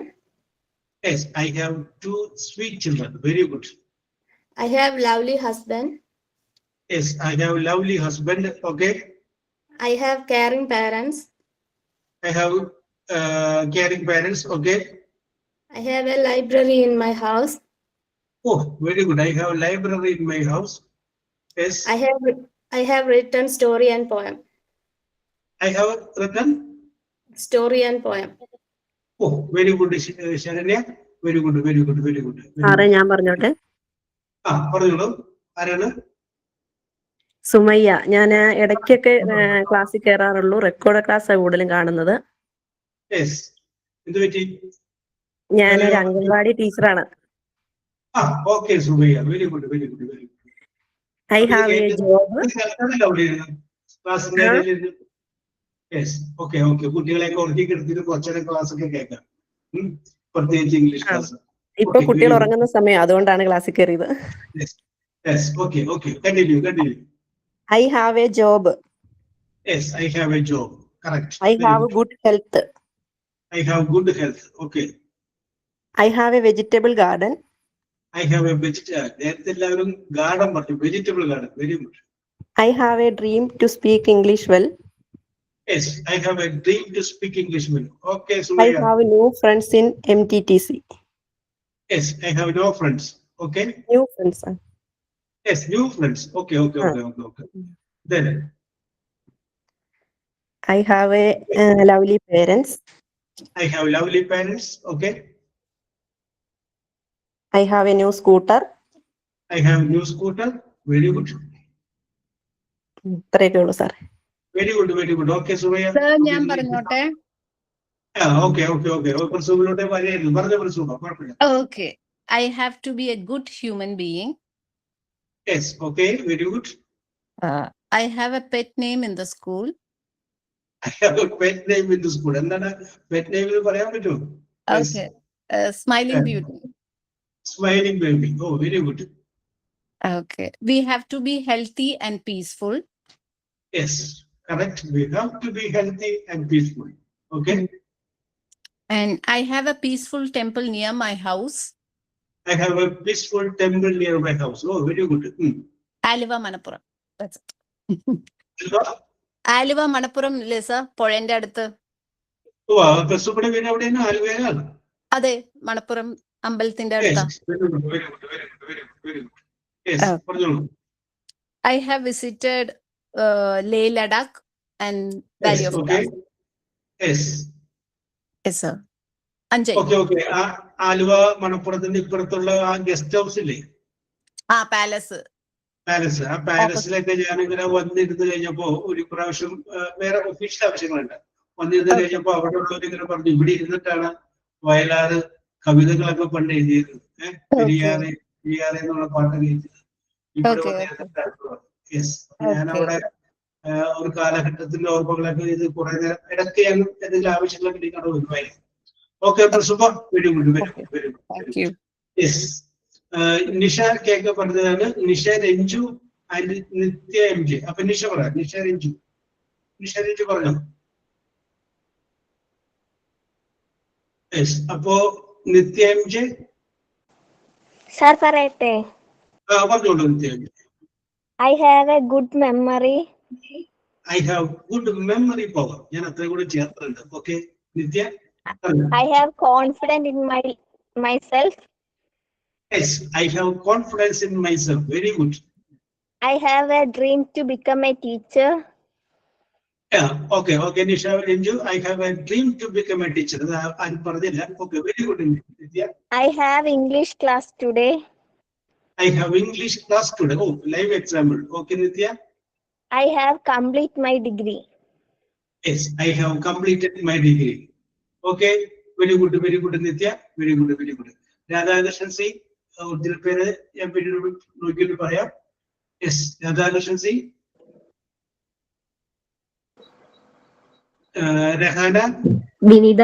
Yes, I have 2 sweet children. Very good. I have lovely husband. Yes, I have lovely husband. Okay. I have caring parents. I have caring parents. Okay. I have a library in my house. Oh, very good. I have a library in my house. Yes. I have written story and poem. I have written Story and poem. Oh, very good, Sharanya. Very good, very good, very good. സാറേ ഞാൻ പറഞ്ഞോട്ടെ. പറഞ്ഞോളൂ. ആരാണ്? സുമയ്യ. ഞാൻ ഇടയ്ക്കൊക്കെ ക്ലാസ്സിൽ കയറാറുള്ളൂ. Record ക്ലാസ്സാണ് കൂടുതലും കാണുന്നത്. Yes. എന്ത് പറ്റി? ഞാനൊരു അംഗൻവാടി ടീച്ചറാണ്. Okay, Sumayya. Very good, very good, very good. I have a job. Yes, okay, okay. കുട്ടികളെയൊക്കെ ഒതുക്കി എടുത്തിട്ട് കുറച്ചേരം ക്ലാസ് ഒക്കെ കേൾക്കാം. പ്രത്യേകിച്ച് ഇംഗ്ലീഷ് ക്ലാസ്. ഇപ്പൊ കുട്ടികൾ ഉറങ്ങുന്ന സമയം, അതുകൊണ്ടാണ് ക്ലാസ്സിൽ കയറിയത്. Yes, okay, okay. Continue, continue. I have a job. Yes, I have a job. Correct. I have good health. I have good health. Okay. I have a vegetable garden. I have a vegetable garden. Vegetable garden. Very good. I have a dream to speak English well. Yes, I have a dream to speak English well. Okay, I Sumayya. have no friends in MTTC. Yes, I have no friends. Okay. New friends. Yes, new friends. Okay, okay, okay, okay, okay. Then I have a lovely parents. I have lovely parents. Okay. I have a new scooter. I have new scooter. Very good. ഇത്രയൊക്കെ ഉള്ളൂ sir. Very good, very good. Okay, Sumayya. Sir, ഞാൻ പറഞ്ഞോട്ടെ. Okay, okay, okay. Sumayya പറയായിരുന്നു. പറഞ്ഞു സുമ. കുഴപ്പമില്ല. Okay. I have to be a good human being. Yes, okay, very good. I have a pet name in the school. I have a pet name in the school. എന്താണ് pet name എന്ന് പറയാൻ പറ്റുമോ? Okay. Smiling Beauty. Smiling baby. Oh, very good. Okay. We have to be healthy and peaceful. Yes, correct. We have to be healthy and peaceful. Okay. And I have a peaceful temple near my house. I have a peaceful temple near my house. Oh, very good. Aluva Manappuram. That's it. Aluva Manappuram ഇല്ലേ sir, പുഴന്റെ അടുത്ത്. കസുപടി വീട് എവിടെയാണ്? ആലുവയിലാണ്. അതെ, മണപ്പുറം അമ്പലത്തിന്റെ അടുത്താണ്. I have visited Leh Ladakh and Valley of Flowers. Yes. Yes, sir. Anjay. Okay, okay. Aluva മണപ്പുറത്തിന്റെ ഇപ്പുറത്തുള്ള ആ guest house ഇല്ലേ? Palace. Palace. ആ പാലസിലൊക്കെ ഞാനിങ്ങനെ വന്നിരുന്ന് കഴിഞ്ഞപ്പോ ഒരു പ്രാവശ്യം വേറെ ഒഫീഷ്യൽ ആവശ്യങ്ങളുണ്ട്. വന്നിരുന്ന് കഴിഞ്ഞപ്പോ അവിടെ ഉള്ളവരിങ്ങനെ പറഞ്ഞു ഇവിടെ ഇരുന്നിട്ടാണ് വയലാറ് കവിതകളൊക്കെ പണ്ട് എഴുതിയത്. പെരിയാറെ പെരിയാറെ എന്നുള്ള പാട്ടൊക്കെ എഴുതിയത് ഇവിടെ വന്നിരുന്നിട്ടാണ്. യെസ്. ഞാനവിടെ ഒരു കാലഘട്ടത്തിന്റെ ഓർമ്മകളൊക്കെ ഇത് കുറെ നേരം ഇടയ്ക്ക് ഞാൻ എന്തെങ്കിലും ആവശ്യങ്ങളൊക്കെ ഉണ്ടെങ്കിൽ വരുമായിരുന്നു. Okay, super, very good, very good, very good. Yes. Nisha cake പറഞ്ഞതാണ്. Nisha Ranju and Nithya M J. അപ്പൊ നിഷ പറയാം. നിഷ രഞ്ജു പറഞ്ഞു. യെസ്. അപ്പോ നിത്യ എം ജെ Sir, പറയട്ടെ. പറഞ്ഞോളൂ. Nithya M J. I have a good memory. I have good memory power. ഞാൻ അത്രയും കൂടി ചേർത്തിട്ടുണ്ട്. Okay Nithya. I have confidence in myself. Yes, I have confidence in myself. Very good. I have a dream to become a teacher. Yeah, okay, Nisha Renju, I have a dream to become a teacher. I'm പറഞ്ഞില്ല. Okay, very good, Nitya. I have English class today. I have English class today. Oh, live example. Okay, Nitya. I have completed my degree. Yes, I have completed my degree. Okay, very good, Nitya. Very good. Radhakrishnan C. Original പേര് ഞാൻ പിന്നീട് നോക്കിയിട്ട് പറയാം. Yes, Radhakrishnan C. Rahana. Vineetha.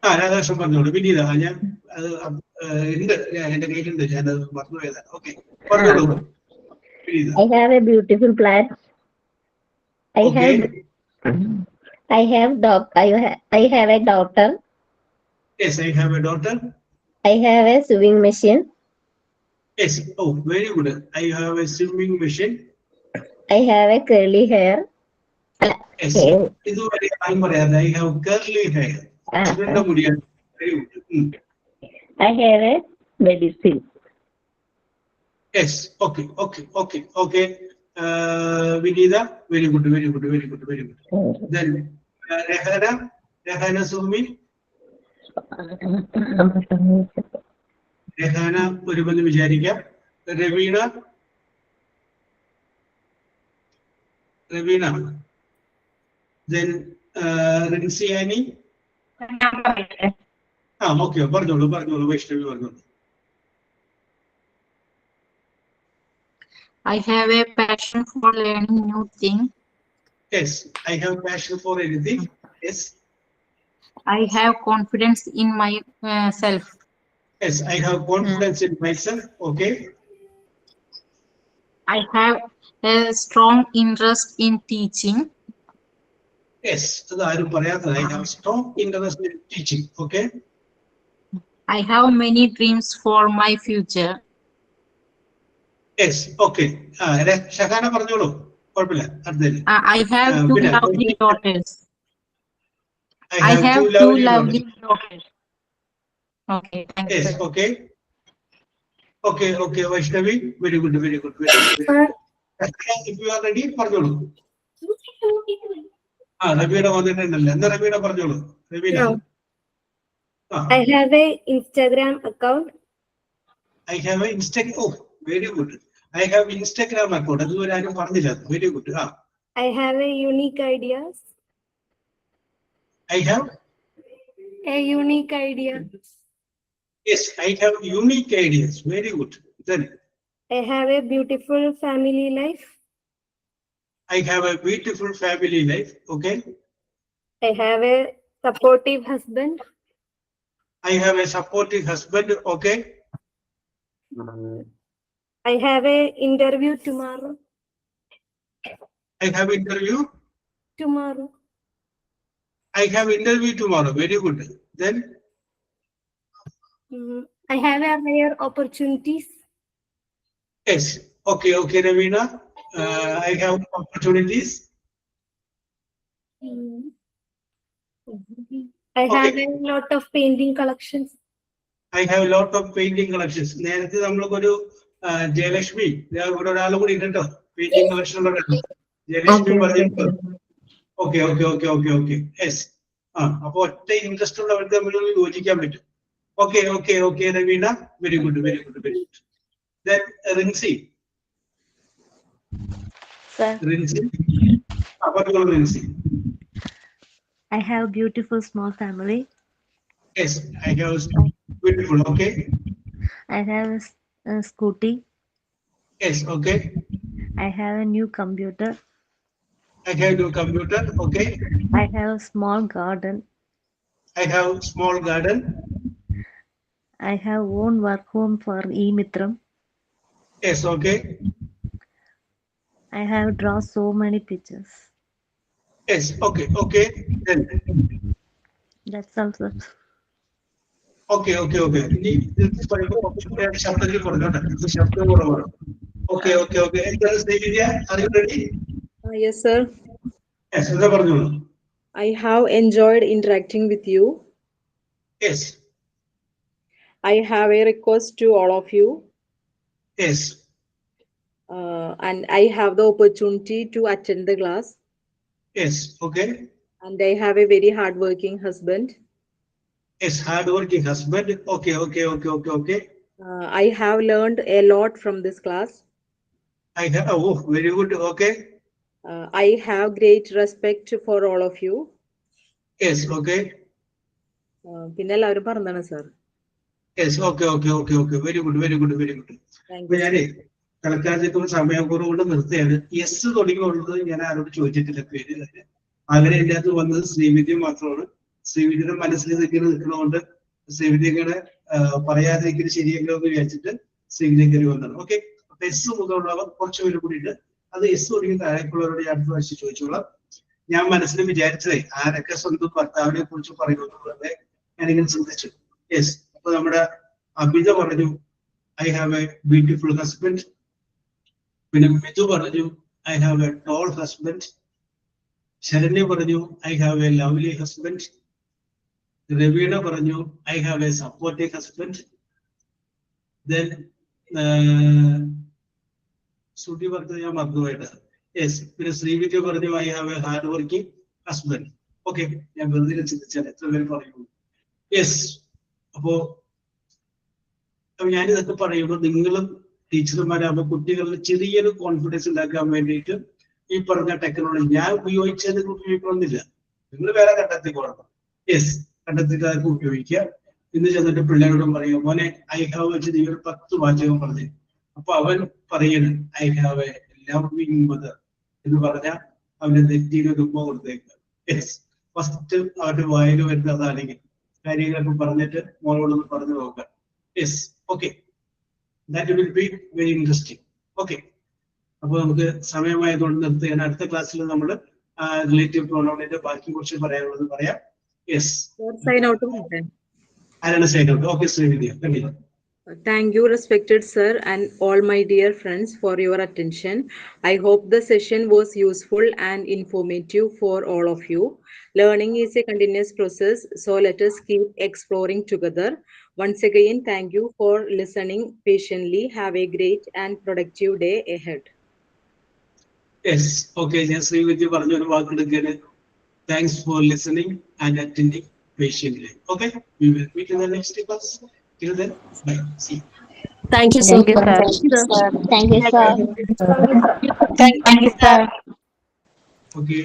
Radhakrishnan പറഞ്ഞോളൂ. വിനീത. ഞാൻ അത് ഉണ്ട്, എന്റെ കയ്യിലുണ്ട്, ഞാനത് മറന്നുപോയതാണ്. ഓക്കെ, പറഞ്ഞോളൂ വിനീത. I have a beautiful plant. I have a daughter. Yes, I have a daughter. I have a sewing machine. Yes. Oh, very good. I have a sewing machine. I have a curly hair. Yes. ഇതുവരെ ഞാൻ പറയാതെ I have curly hair. ചുരുണ്ട മുടിയാണ്. Very good. I have a medicine. Yes. Okay. Vinita, very good. Then Rehana Sumi. Rahane ഒരുവെന്ന് വിചാരിക്കാം. Raveena. Then റിൻസിയാനി. Okay, പറഞ്ഞോളൂ വൈഷ്ണവി പറഞ്ഞോളൂ. I have a passion for learning new things. Yes, I have passion for anything. Yes. I have confidence in myself. Yes, I have confidence in myself. Okay. I have a strong interest in teaching. Yes, അത് ആരും പറയാത്തത്. I have strong interest in teaching. Okay. I have many dreams for my future. Yes, okay. Shahana പറഞ്ഞോളൂ, കുഴപ്പമില്ല. അടുത്തത്. I have two lovely daughters. I have two lovely daughters. Okay, thank you. Yes, okay, Vaishnavi, very good. If you are ready, പറഞ്ഞോളൂ. റബീന വന്നിട്ടുണ്ടല്ലോ. എന്താ റബീന പറഞ്ഞോളൂ. Rabeena. I have a Instagram account. I have a Instagram. Oh, very good. I have Instagram account. അതുവരെ ആരും പറഞ്ഞില്ല. Very good. I have a unique ideas. I have A unique idea. Yes, I have unique ideas. Very good. Then I have a beautiful family life. I have a beautiful family life. Okay. I have a supportive husband. I have a supportive husband. Okay. I have a interview tomorrow. I have interview. I have interview tomorrow. Very good. Then I have a rare opportunities. yes. Okay, Ravina. I have opportunities. I have a lot of painting collections. I have a lot of painting collections. നേരത്തെ നമ്മൾക്കൊരു ജയലക്ഷ്മി ഒരാളും കൂടി ഉണ്ടോ painting collection ഉള്ള ജയലക്ഷ്മി പറഞ്ഞിട്ടുണ്ടോ? Okay. Yes. അപ്പൊ ഒറ്റ interest ഉള്ളവർക്ക് തമ്മിൽ യോജിക്കാൻ പറ്റും. Okay, Raveena, very good. Then Rincy. Rincy. I have beautiful small family. Yes, I have beautiful. Okay. I have a scooty. Yes, okay. I have a new computer. I have no computer. Okay. I have a small garden. I have small garden. I have own work home for e-Mitram. Yes. Okay. I have drawn so many pictures. Yes. Okay. Okay. Then. That's all, sir. Okay. Okay. Okay. This പറയുമ്പോൾ കുറച്ചുകൂടെ ശബ്ദത്തിൽ കൊടുക്കട്ടെ. ഇത് ശബ്ദം കുറവാണ്. Okay. Okay. Okay. എന്താണ് Srividya? Are you ready? Yes, sir. Yes. എന്താ പറഞ്ഞോളൂ. I have enjoyed interacting with you. Yes. I have a request to all of you. Yes. And I have the opportunity to attend the class. Yes. Okay. And I have a very hardworking husband. Yes. Hardworking husband. Okay. Okay. Okay. Okay. Okay. I have learned a lot from this class. I have. Oh, very good. Okay. I have great respect for all of you. Yes. Okay. പിന്നെ എല്ലാവരും പറഞ്ഞതാണ് sir. Yes. Okay. Okay. Okay. Okay. Very good. Very good. Very good. Thank അപ്പൊ you. ഞാനേ തൽക്കാലത്തേക്കും സമയക്കുറവ് കൊണ്ട് നിർത്തിയാണ്. Yes തുടങ്ങിയുള്ളത് ഞാൻ ആരോട് ചോദിച്ചിട്ടില്ല പേര്. അങ്ങനെ എൻ്റെ അകത്ത് വന്നത് ശ്രീവിദ്യ മാത്രമാണ്. ശ്രീവിദ്യയുടെ മനസ്സിൽ നിൽക്കുന്നതുകൊണ്ട് ശ്രീവിദ്യയുടെ പറയാതിരിക്കുന്നത് ശരിയല്ലോ എന്ന് വിചാരിച്ചിട്ട് ശ്രീവിദ്യ കയറി വന്നതാണ്. ഓക്കെ. അപ്പൊ എസ് മുതലുള്ളവർ കുറച്ച് പേര് കൂടിയിട്ട് അത് എസ് തുടങ്ങി താഴേക്കുള്ളവരോട് ഞാൻ അടുത്ത പ്രാവശ്യം ചോദിച്ചോളാം. ഞാൻ മനസ്സിൽ വിചാരിച്ചതേ ആരൊക്കെ സ്വന്തം ഭർത്താവിനെ കുറിച്ച് പറയുന്നത് ഞാനിങ്ങനെ ചിന്തിച്ചു. യെസ്. അപ്പൊ നമ്മുടെ അഭിത പറഞ്ഞു I have a beautiful husband. പിന്നെ മിഥു പറഞ്ഞു I have a tall husband. Saranya പറഞ്ഞു I have a lovely husband. Raveena പറഞ്ഞു I have a supportive husband. Then Shruthi പറഞ്ഞത് ഞാൻ മറന്നുപോയിട്ട്. യെസ്. പിന്നെ ശ്രീവിദ്യ പറഞ്ഞു I have a hard working husband. Okay. ഞാൻ വെറുതെ ചിന്തിച്ചാൽ എത്ര പേര് പറയുള്ളൂ. യെസ്. അപ്പോ ഞാനിതൊക്കെ പറയുമ്പോൾ നിങ്ങളും ടീച്ചർമാരാകുമ്പോൾ കുട്ടികളിൽ ചെറിയൊരു കോൺഫിഡൻസ് ഉണ്ടാക്കാൻ വേണ്ടിയിട്ട് ഈ പറഞ്ഞ ടെക്നോളജി ഞാൻ ഉപയോഗിച്ചത് ഉപയോഗിക്കണമെന്നില്ല. നിങ്ങൾ വേറെ കണ്ടെത്തിക്കോളണം. യെസ്. കണ്ടെത്തിക്കാർക്ക് ഉപയോഗിക്കുക. ഇന്ന് ചെന്നിട്ട് പിള്ളേരോടും പറയുക മോനെ ഐ ഹാവ് വെച്ച് നീ ഒരു 10 വാചകം പറഞ്ഞു. അപ്പൊ അവൻ പറയണം I have A loving mother എന്ന് പറഞ്ഞാൽ അവന്റെ നെറ്റിയിൽ ഒരു ഉമ്മ കൊടുത്തേക്കുക. യെസ്. ഫസ്റ്റ് അവരുടെ വായിൽ വരുന്ന അതാണെങ്കിൽ കാര്യങ്ങളൊക്കെ പറഞ്ഞിട്ട് മോളോടൊന്ന് പറഞ്ഞു നോക്കാം. Yes. Okay. That will be very interesting. Okay. അപ്പൊ നമുക്ക് സമയമായതുകൊണ്ട് നിർത്തുകയാണ്. അടുത്ത ക്ലാസ്സിൽ നമ്മൾ റിലേറ്റീവ് പ്രോനൗണിന്റെ ബാക്കി കുറിച്ച് പറയാനുള്ളത് പറയാം. യെസ്. ആരാണ് sign out? Okay Srividya. Thank you, respected sir, and all my dear friends, for your attention. I hope the session was useful and informative for all of you. Learning is a continuous process, so let us keep exploring together. Once again, thank you for listening patiently. Have a great and productive day ahead. Yes. Okay. ഞാൻ ശ്രീവിദ്യ പറഞ്ഞൊരു വാക്കെടുക്കുകയാണ്. Thanks for listening and attending patiently. Okay. We will meet in the next class. Till then, bye. See you. Thank you, sir. Thank you, sir. Thank you, sir. Thank you, sir. Thank you, sir. Okay.